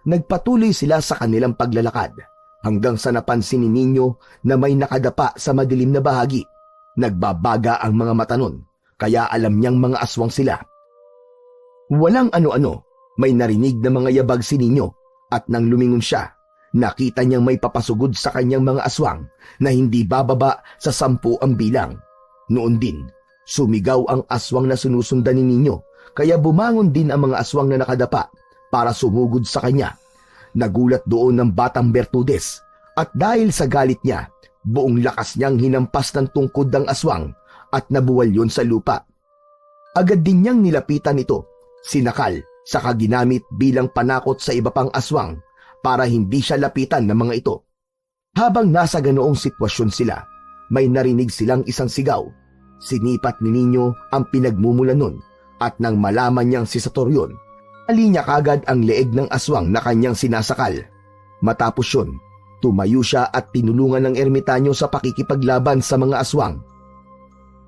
Nagpatuloy sila sa kanilang paglalakad hanggang sa napansin ni Ninyo na may nakadapa sa madilim na bahagi. Nagbabaga ang mga mata nun, kaya alam niyang mga aswang sila. Walang ano-ano, may narinig na mga yabag si Ninyo at nang lumingon siya, nakita niyang may papasugod sa kanyang mga aswang na hindi bababa sa 10 ang bilang. Noon din, sumigaw ang aswang na sinusundan ni Ninyo kaya bumangon din ang mga aswang na nakadapa para sumugod sa kanya. Nagulat doon ng batang Bertudes at dahil sa galit niya, buong lakas niyang hinampas ng tungkod ng aswang at nabuwal yun sa lupa. Agad din niyang nilapitan ito, sinakal, saka ginamit bilang panakot sa iba pang aswang para hindi siya lapitan ng mga ito. Habang nasa ganoong sitwasyon sila, may narinig silang isang sigaw. Sinipat ni Nino ang pinagmumula nun at nang malaman niyang si Sator yun, ali niya kagad ang leeg ng aswang na kanyang sinasakal. Matapos yun, tumayo siya at tinulungan ng ermitanyo sa pakikipaglaban sa mga aswang.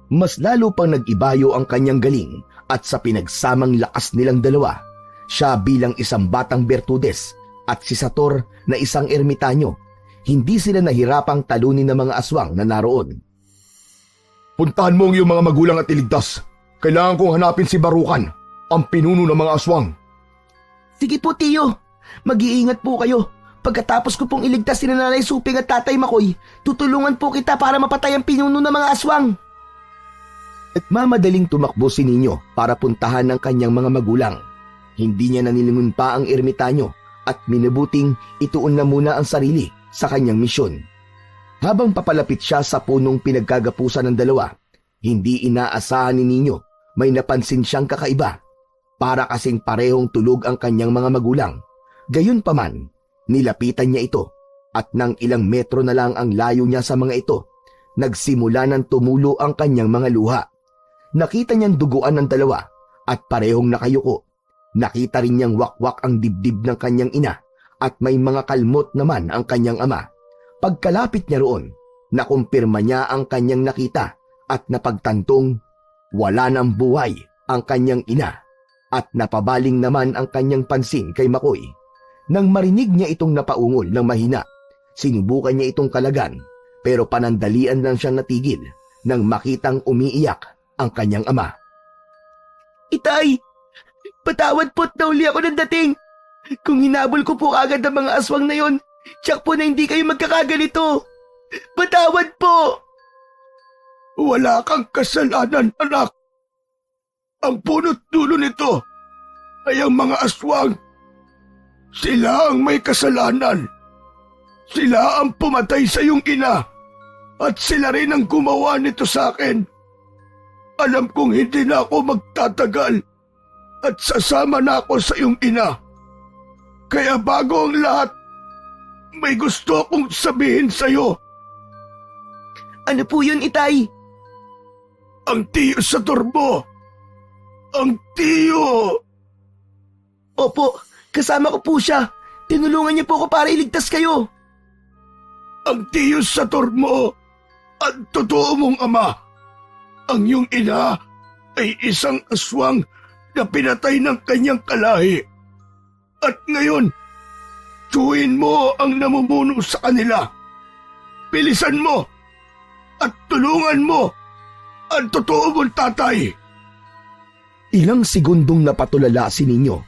Mas lalo pang nag-ibayo ang kanyang galing at sa pinagsamang lakas nilang dalawa, siya bilang isang batang Bertudes at si Sator na isang ermitanyo, hindi sila nahirapang talunin ng mga aswang na naroon. Puntahan mo ang iyong mga magulang at iligtas. Kailangan kong hanapin si Barukan, ang pinuno ng mga aswang. Sige po, Tiyo. Mag-iingat po kayo. Pagkatapos ko pong iligtas si Nanay Suping at Tatay Makoy, tutulungan po kita para mapatay ang pinuno ng mga aswang. At mamadaling tumakbo si Nino para puntahan ng kanyang mga magulang. Hindi niya nanilingon pa ang ermitanyo at minabuting ituon na muna ang sarili sa kanyang misyon. Habang papalapit siya sa punong pinagkagapusan ng dalawa, hindi inaasahan ni Nino may napansin siyang kakaiba. Para kasing parehong tulog ang kanyang mga magulang. Gayunpaman, nilapitan niya ito at nang ilang metro na lang ang layo niya sa mga ito, nagsimula ng tumulo ang kanyang mga luha. Nakita niyang duguan ng dalawa at parehong nakayuko. Nakita rin niyang wakwak ang dibdib ng kanyang ina at may mga kalmot naman ang kanyang ama. Pagkalapit niya roon, nakumpirma niya ang kanyang nakita at napagtantong wala ng buhay ang kanyang ina at napabaling naman ang kanyang pansin kay Makoy. Nang marinig niya itong napaungol ng mahina, sinubukan niya itong kalagan pero panandalian lang siyang natigil nang makitang umiiyak ang kanyang ama. Itay, patawad po't nauli ako ng dating. Kung hinabol ko po agad ang mga aswang na yon, tiyak po na hindi kayo magkakaganito. Patawad po! Wala kang kasalanan, anak. Ang punot dulo nito ay ang mga aswang. Sila ang may kasalanan. Sila ang pumatay sa iyong ina at sila rin ang gumawa nito sa akin. Alam kong hindi na ako magtatagal at sasama na ako sa iyong ina. Kaya bago ang lahat, may gusto akong sabihin sa iyo. Ano po yun, Itay? Ang tiyo sa turbo. Ang tiyo! Opo, kasama ko po siya. Tinulungan niya po ako para iligtas kayo. Ang tiyo sa turbo, ang totoo mong ama. Ang iyong ina ay isang aswang na pinatay ng kanyang kalahi. At ngayon, tiyuhin mo ang namumuno sa kanila. Bilisan mo at tulungan mo ang totoo mong tatay. Ilang segundong napatulala si Nino.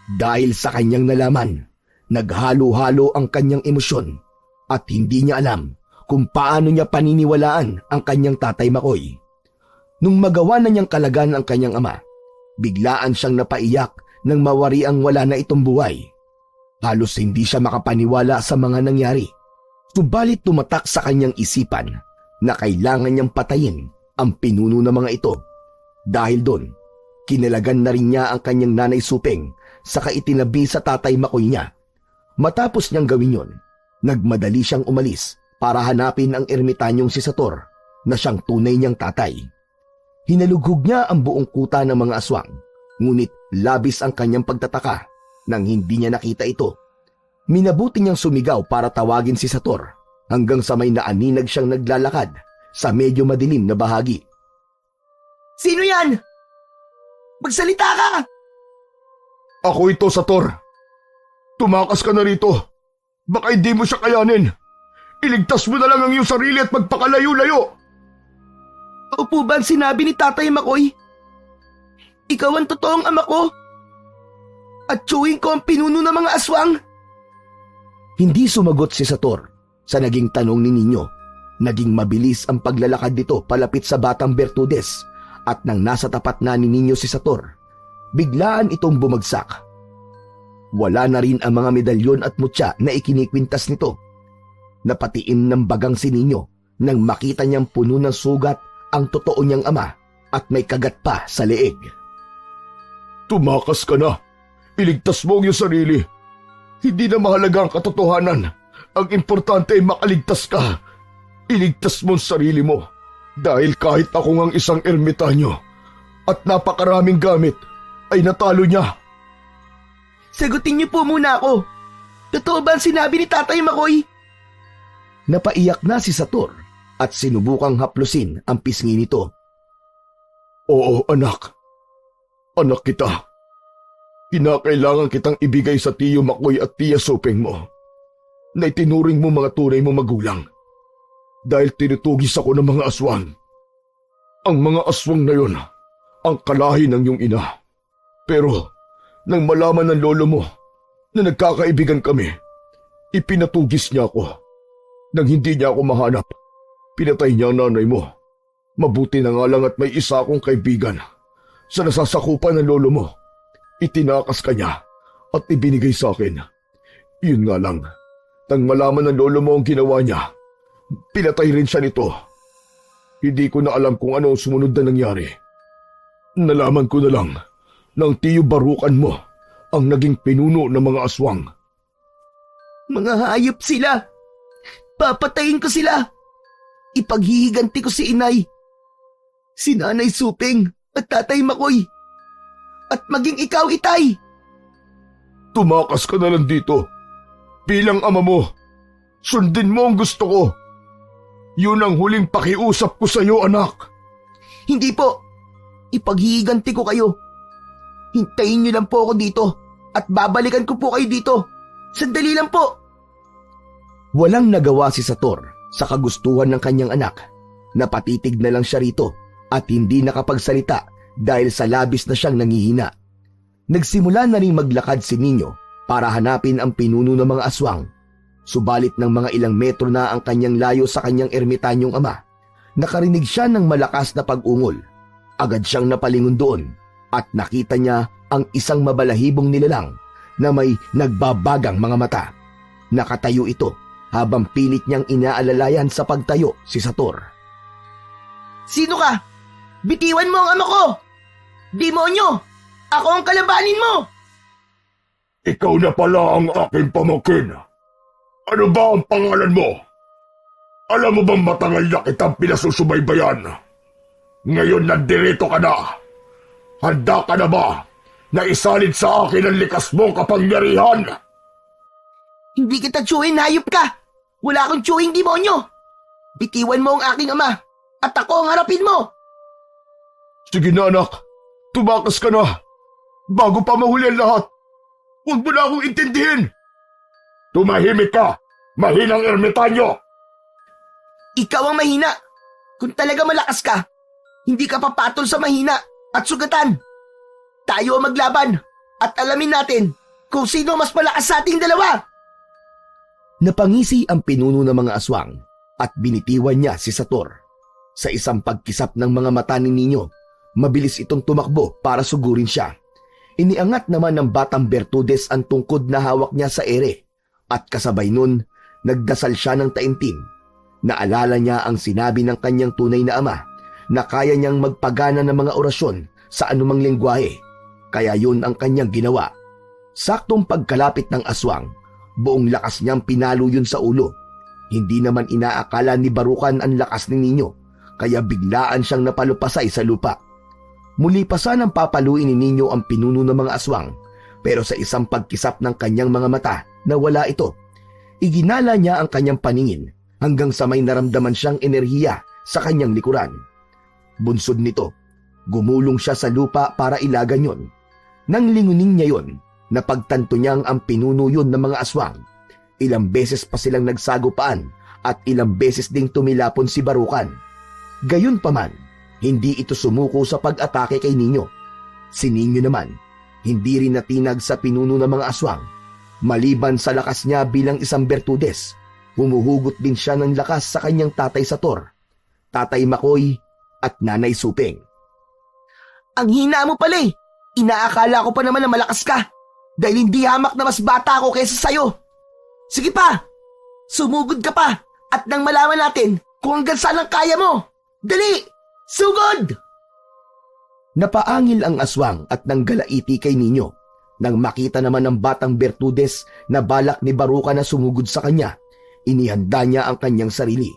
Dahil sa kanyang nalaman, naghalo-halo ang kanyang emosyon at hindi niya alam kung paano niya paniniwalaan ang kanyang Tatay Makoy. Nung magawa na niyang kalagan ang kanyang ama, biglaan siyang napaiyak nang mawari ang wala na itong buhay. Halos hindi siya makapaniwala sa mga nangyari. Subalit tumatak sa kanyang isipan na kailangan niyang patayin ang pinuno ng mga ito. Dahil doon, kinalagan na rin niya ang kanyang Nanay Suping saka itinabi sa Tatay Makoy niya. Matapos niyang gawin yon, nagmadali siyang umalis para hanapin ang ermitanyong si Sator na siyang tunay niyang tatay. Hinalughog niya ang buong kuta ng mga aswang, ngunit labis ang kanyang pagtataka nang hindi niya nakita ito. Minabuti niyang sumigaw para tawagin si Sator hanggang sa may naaninag siyang naglalakad sa medyo madilim na bahagi. Sino yan? Magsalita ka! Ako ito, Sator. Tumakas ka na rito. Baka hindi mo siya kayanin. Iligtas mo na lang ang iyong sarili at magpakalayo-layo. Opo ba ang sinabi ni Tatay Makoy? Ikaw ang totoong ama ko? At tiyuhin ko ang pinuno ng mga aswang? Hindi sumagot si Sator sa naging tanong ni Nino. Naging mabilis ang paglalakad nito palapit sa batang Bertudes at nang nasa tapat na ni Nino si Sator, biglaan itong bumagsak. Wala na rin ang mga medalyon at mutya na ikinikwintas nito. Napatiim ng bagang si Nino nang makita niyang puno ng sugat ang totoo niyang ama at may kagat pa sa leeg. Tumakas ka na. Iligtas mo ang iyong sarili. Hindi na mahalaga ang katotohanan. Ang importante ay makaligtas ka. Iligtas mo ang sarili mo. Dahil kahit ako ngang isang ermitanyo at napakaraming gamit, ay natalo niya. Sagutin niyo po muna ako. Totoo ba ang sinabi ni Tatay Makoy? Napaiyak na si Sator at sinubukang haplusin ang pisngi nito. Oo, anak. Anak kita. Kinakailangan kitang ibigay sa Tiyo Makoy at Tiya Supeng mo na itinuring mo mga tunay mo magulang dahil tinutugis ako ng mga aswang. Ang mga aswang na yon ang kalahi ng iyong ina. Pero nang malaman ng lolo mo na nagkakaibigan kami, ipinatugis niya ako. Nang hindi niya ako mahanap, pinatay niya ang nanay mo. Mabuti na nga lang at may isa akong kaibigan sa nasasakupan ng lolo mo. Itinakas ka niya at ibinigay sa akin. Yun nga lang, nang malaman ng lolo mo ang ginawa niya, pinatay rin siya nito. Hindi ko na alam kung ano ang sumunod na nangyari. Nalaman ko na lang ng Tiyo Barukan mo ang naging pinuno ng mga aswang. Mga hayop sila. Papatayin ko sila. Ipaghihiganti ko si Inay, si Nanay Supeng at Tatay Makoy. At maging ikaw, Itay. Tumakas ka na lang dito. Bilang ama mo, sundin mo ang gusto ko. Yun ang huling pakiusap ko sa iyo, anak. Hindi po. Ipaghihiganti ko kayo. Hintayin niyo lang po ako dito at babalikan ko po kayo dito. Sandali lang po. Walang nagawa si Sator sa kagustuhan ng kanyang anak. Napatitig na lang siya rito at hindi nakapagsalita dahil sa labis na siyang nangihina. Nagsimula na rin maglakad si Nino para hanapin ang pinuno ng mga aswang. Subalit ng mga ilang metro na ang kanyang layo sa kanyang ermitanyong ama, nakarinig siya ng malakas na pag-ungol. Agad siyang napalingon doon at nakita niya ang isang mabalahibong nilalang na may nagbabagang mga mata. Nakatayo ito habang pilit niyang inaalalayan sa pagtayo si Sator. Sino ka? Bitiwan mo ang ama ko! Demonyo! Ako ang kalabanin mo! Ikaw na pala ang aking pamangkin. Ano ba ang pangalan mo? Alam mo bang matagal na kitang pinasusubaybayan? Ngayon nandirito ka na. Handa ka na ba na isalid sa akin ang likas mong kapangyarihan? Hindi kita tsuhin, hayop ka! Wala akong tsuhing demonyo! Bitiwan mo ang aking ama at ako ang harapin mo! Sige na anak, tumakas ka na. Bago pa mahuli ang lahat, huwag mo na akong intindihin. Tumahimik ka, mahinang ermitanyo! Ikaw ang mahina! Kung talaga malakas ka, hindi ka papatol sa mahina at sugatan. Tayo ang maglaban at alamin natin kung sino mas malakas sa ating dalawa! Napangisi ang pinuno ng mga aswang at binitiwan niya si Sator. Sa isang pagkisap ng mga mata ni Nino, mabilis itong tumakbo para sugurin siya. Iniangat naman ng batang Bertudes ang tungkod na hawak niya sa ere at kasabay nun, nagdasal siya ng taimtim. Naalala niya ang sinabi ng kanyang tunay na ama na kaya niyang magpagana ng mga orasyon sa anumang lengguwahe. Kaya yun ang kanyang ginawa. Saktong pagkalapit ng aswang, buong lakas niyang pinalo yun sa ulo. Hindi naman inaakala ni Barukan ang lakas ni Nino, kaya biglaan siyang napalupasay sa lupa. Muli pa sanang papaluin ni Nino ang pinuno ng mga aswang, pero sa isang pagkisap ng kanyang mga mata, nawala ito. Iginala niya ang kanyang paningin hanggang sa may naramdaman siyang enerhiya sa kanyang likuran. Bunsod nito, gumulong siya sa lupa para ilagan yon. Nang lingunin niya yon, napagtanto niyang ang pinuno yun ng mga aswang. Ilang beses pa silang nagsagupaan at ilang beses ding tumilapon si Barukan. Gayunpaman, hindi ito sumuko sa pag-atake kay Nino. Si Nino naman, hindi rin natinag sa pinuno ng mga aswang. Maliban sa lakas niya bilang isang Bertudes, humuhugot din siya ng lakas sa kanyang tatay Sator, Tatay Makoy at Nanay Supeng. Ang hina mo pala eh! Inaakala ko pa naman na malakas ka dahil hindi hamak na mas bata ako kaysa sa'yo. Sige pa, sumugod ka pa at nang malaman natin kung hanggang saan ang kaya mo. Dali, sugod! Napaangil ang aswang at nanggalaiti kay Ninyo. Nang makita naman ng batang Bertudes na balak ni Baruca na sumugod sa kanya, inihanda niya ang kanyang sarili.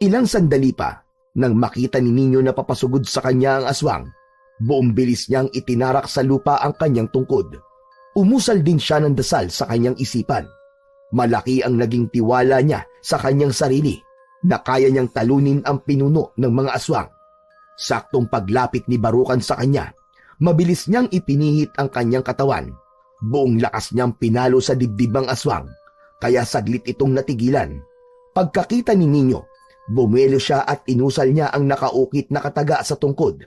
Ilang sandali pa, nang makita ni Ninyo na papasugod sa kanya ang aswang, buong bilis niyang itinarak sa lupa ang kanyang tungkod. Umusal din siya ng dasal sa kanyang isipan. Malaki ang naging tiwala niya sa kanyang sarili na kaya niyang talunin ang pinuno ng mga aswang. Saktong paglapit ni Barucan sa kanya, mabilis niyang ipinihit ang kanyang katawan. Buong lakas niyang pinalo sa dibdib ang aswang, kaya saglit itong natigilan. Pagkakita ni Ninyo, bumelo siya at inusal niya ang nakaukit na kataga sa tungkod.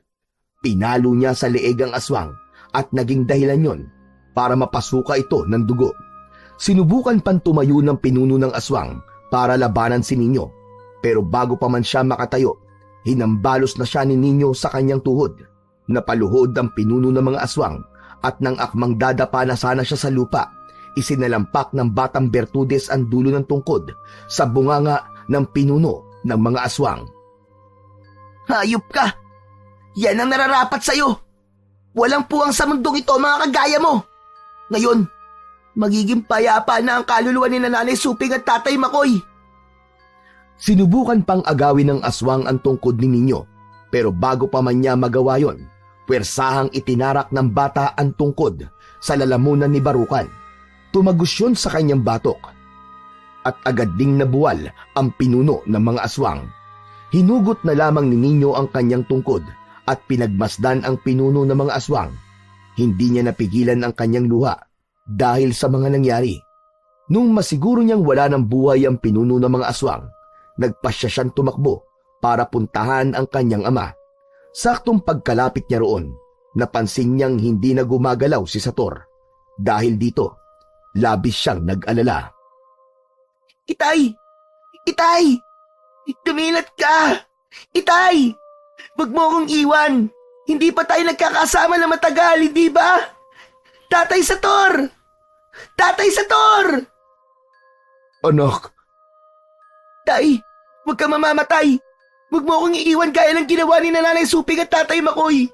Pinalo niya sa leeg ang aswang at naging dahilan yon para mapasuka ito ng dugo. Sinubukan pang tumayo ng pinuno ng aswang para labanan si Ninyo, pero bago pa man siya makatayo, hinambalos na siya ni Ninyo sa kanyang tuhod. Napaluhod ang pinuno ng mga aswang at nang akmang dadapa na sana siya sa lupa, isinalampak ng batang Bertudes ang dulo ng tungkod sa bunganga ng pinuno ng mga aswang. Hayop ka! Yan ang nararapat sa'yo! Walang puwang sa mundong ito mga kagaya mo! Ngayon, magiging payapa na ang kaluluwa ni Nanay Suping at Tatay Makoy! Sinubukan pang agawin ng aswang ang tungkod ni Ninyo, pero bago pa man niya magawa yon, puwersahang itinarak ng bata ang tungkod sa lalamunan ni Barucan. Tumagos yun sa kanyang batok at agad ding nabuwal ang pinuno ng mga aswang. Hinugot na lamang ni Ninyo ang kanyang tungkod at pinagmasdan ang pinuno ng mga aswang. Hindi niya napigilan ang kanyang luha dahil sa mga nangyari. Nung masiguro niyang wala ng buhay ang pinuno ng mga aswang, nagpasya siyang tumakbo para puntahan ang kanyang ama. Saktong pagkalapit niya roon, napansin niyang hindi na gumagalaw si Sator. Dahil dito, labis siyang nag-alala. Itay! Itay! Tumilat ka! Itay! Huwag mo akong iwan! Hindi pa tayo nagkakasama na matagal, hindi ba? Tatay Sator! Tatay Sator! Anak, Tay, huwag ka mamamatay! Huwag mo akong iiwan gaya ng ginawa ni Nanay Suping at Tatay Makoy!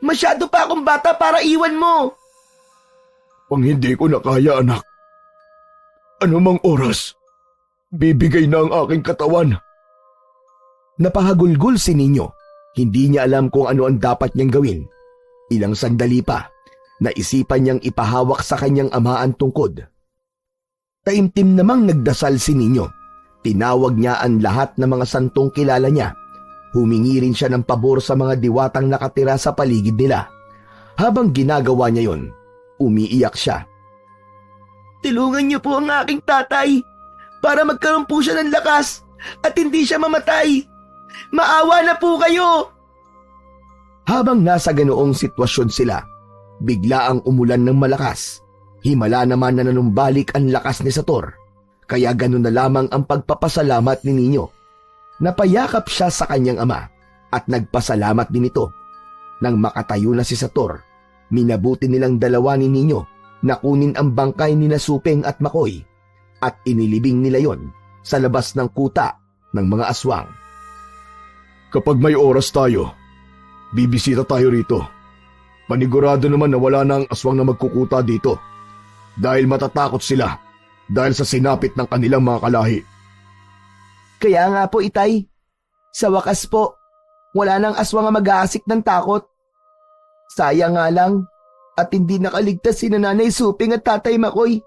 Masyado pa akong bata para iwan mo! pang hindi ko na kaya, anak. Anumang oras, bibigay na ang aking katawan. Napahagulgol si Ninyo. Hindi niya alam kung ano ang dapat niyang gawin. Ilang sandali pa, naisipan niyang ipahawak sa kanyang ama ang tungkod. Taimtim namang nagdasal si Ninyo. Tinawag niya ang lahat ng mga santong kilala niya. Humingi rin siya ng pabor sa mga diwatang nakatira sa paligid nila. Habang ginagawa niya yon, umiiyak siya. Tulungan niyo po ang aking tatay para magkaroon po siya ng lakas at hindi siya mamatay. Maawa na po kayo! Habang nasa ganoong sitwasyon sila, bigla ang umulan ng malakas. Himala naman na nanumbalik ang lakas ni Sator, kaya ganun na lamang ang pagpapasalamat ni Ninyo. Napayakap siya sa kanyang ama at nagpasalamat din ito. Nang makatayo na si Sator, minabuti nilang dalawa ni Ninyo na kunin ang bangkay ni Suping at Makoy at inilibing nila yon sa labas ng kuta ng mga aswang. Kapag may oras tayo, bibisita tayo rito. Panigurado naman na wala na ang aswang na magkukuta dito dahil matatakot sila dahil sa sinapit ng kanilang mga kalahi. Kaya nga po, Itay. Sa wakas po, wala nang aswang ang mag-aasik ng takot. Sayang nga lang at hindi nakaligtas si Nanay Suping at Tatay Makoy.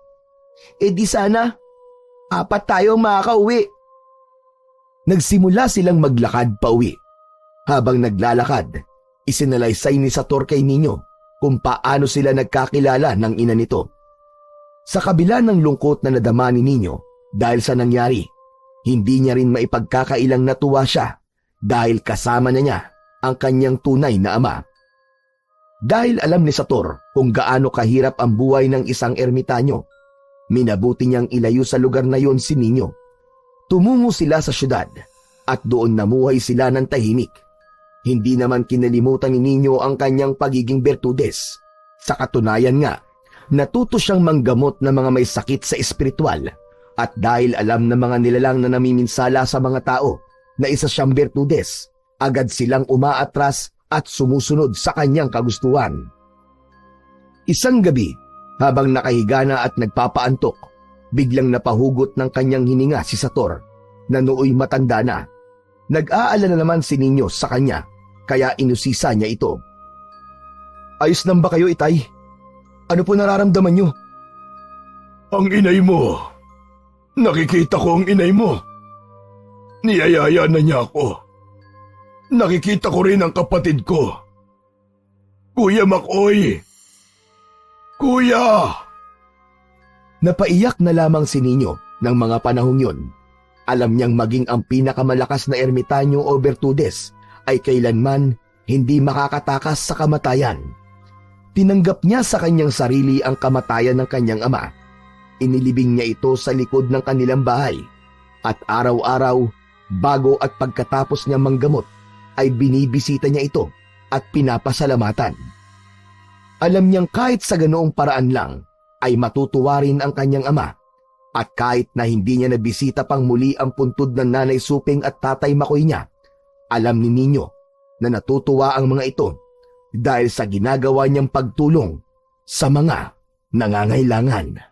E di sana, 4 tayong makakauwi. Nagsimula silang maglakad pauwi. Habang naglalakad, isinalaysay ni Sator kay Ninyo kung paano sila nagkakilala ng ina nito. Sa kabila ng lungkot na nadama ni Ninyo dahil sa nangyari, hindi niya rin maipagkakailang natuwa siya dahil kasama na niya ang kanyang tunay na ama. Dahil alam ni Sator kung gaano kahirap ang buhay ng isang ermitanyo, minabuti niyang ilayo sa lugar na yon si Ninyo. Tumungo sila sa syudad at doon namuhay sila ng tahimik. Hindi naman kinalimutan ni Ninyo ang kanyang pagiging Bertudes Sa katunayan nga, natuto siyang manggamot ng mga may sakit sa espiritual at dahil alam ng mga nilalang na namiminsala sa mga tao na isa siyang bertudes, agad silang umaatras at sumusunod sa kanyang kagustuhan. Isang gabi, habang nakahiga na at nagpapaantok, biglang napahugot ng kanyang hininga si Sator na nooy matanda na. Nag-aalala naman si Ninyo sa kanya, kaya inusisa niya ito. Ayos lang ba kayo, Itay? Ano po nararamdaman niyo? Ang inay mo. Nakikita ko ang inay mo. Niyayaya na niya ako. Nakikita ko rin ang kapatid ko. Kuya Makoy! Kuya! Napaiyak na lamang si Ninyo ng mga panahong yun. Alam niyang maging ang pinakamalakas na ermitanyo o bertudes ay kailanman hindi makakatakas sa kamatayan. Tinanggap niya sa kanyang sarili ang kamatayan ng kanyang ama. Inilibing niya ito sa likod ng kanilang bahay at araw-araw, bago at pagkatapos niya manggamot, ay binibisita niya ito at pinapasalamatan. Alam niyang kahit sa ganoong paraan lang ay matutuwa rin ang kanyang ama at kahit na hindi niya nabisita pang muli ang puntod ng Nanay Suping at Tatay Makoy niya, alam ni Ninyo na natutuwa ang mga ito dahil sa ginagawa niyang pagtulong sa mga nangangailangan.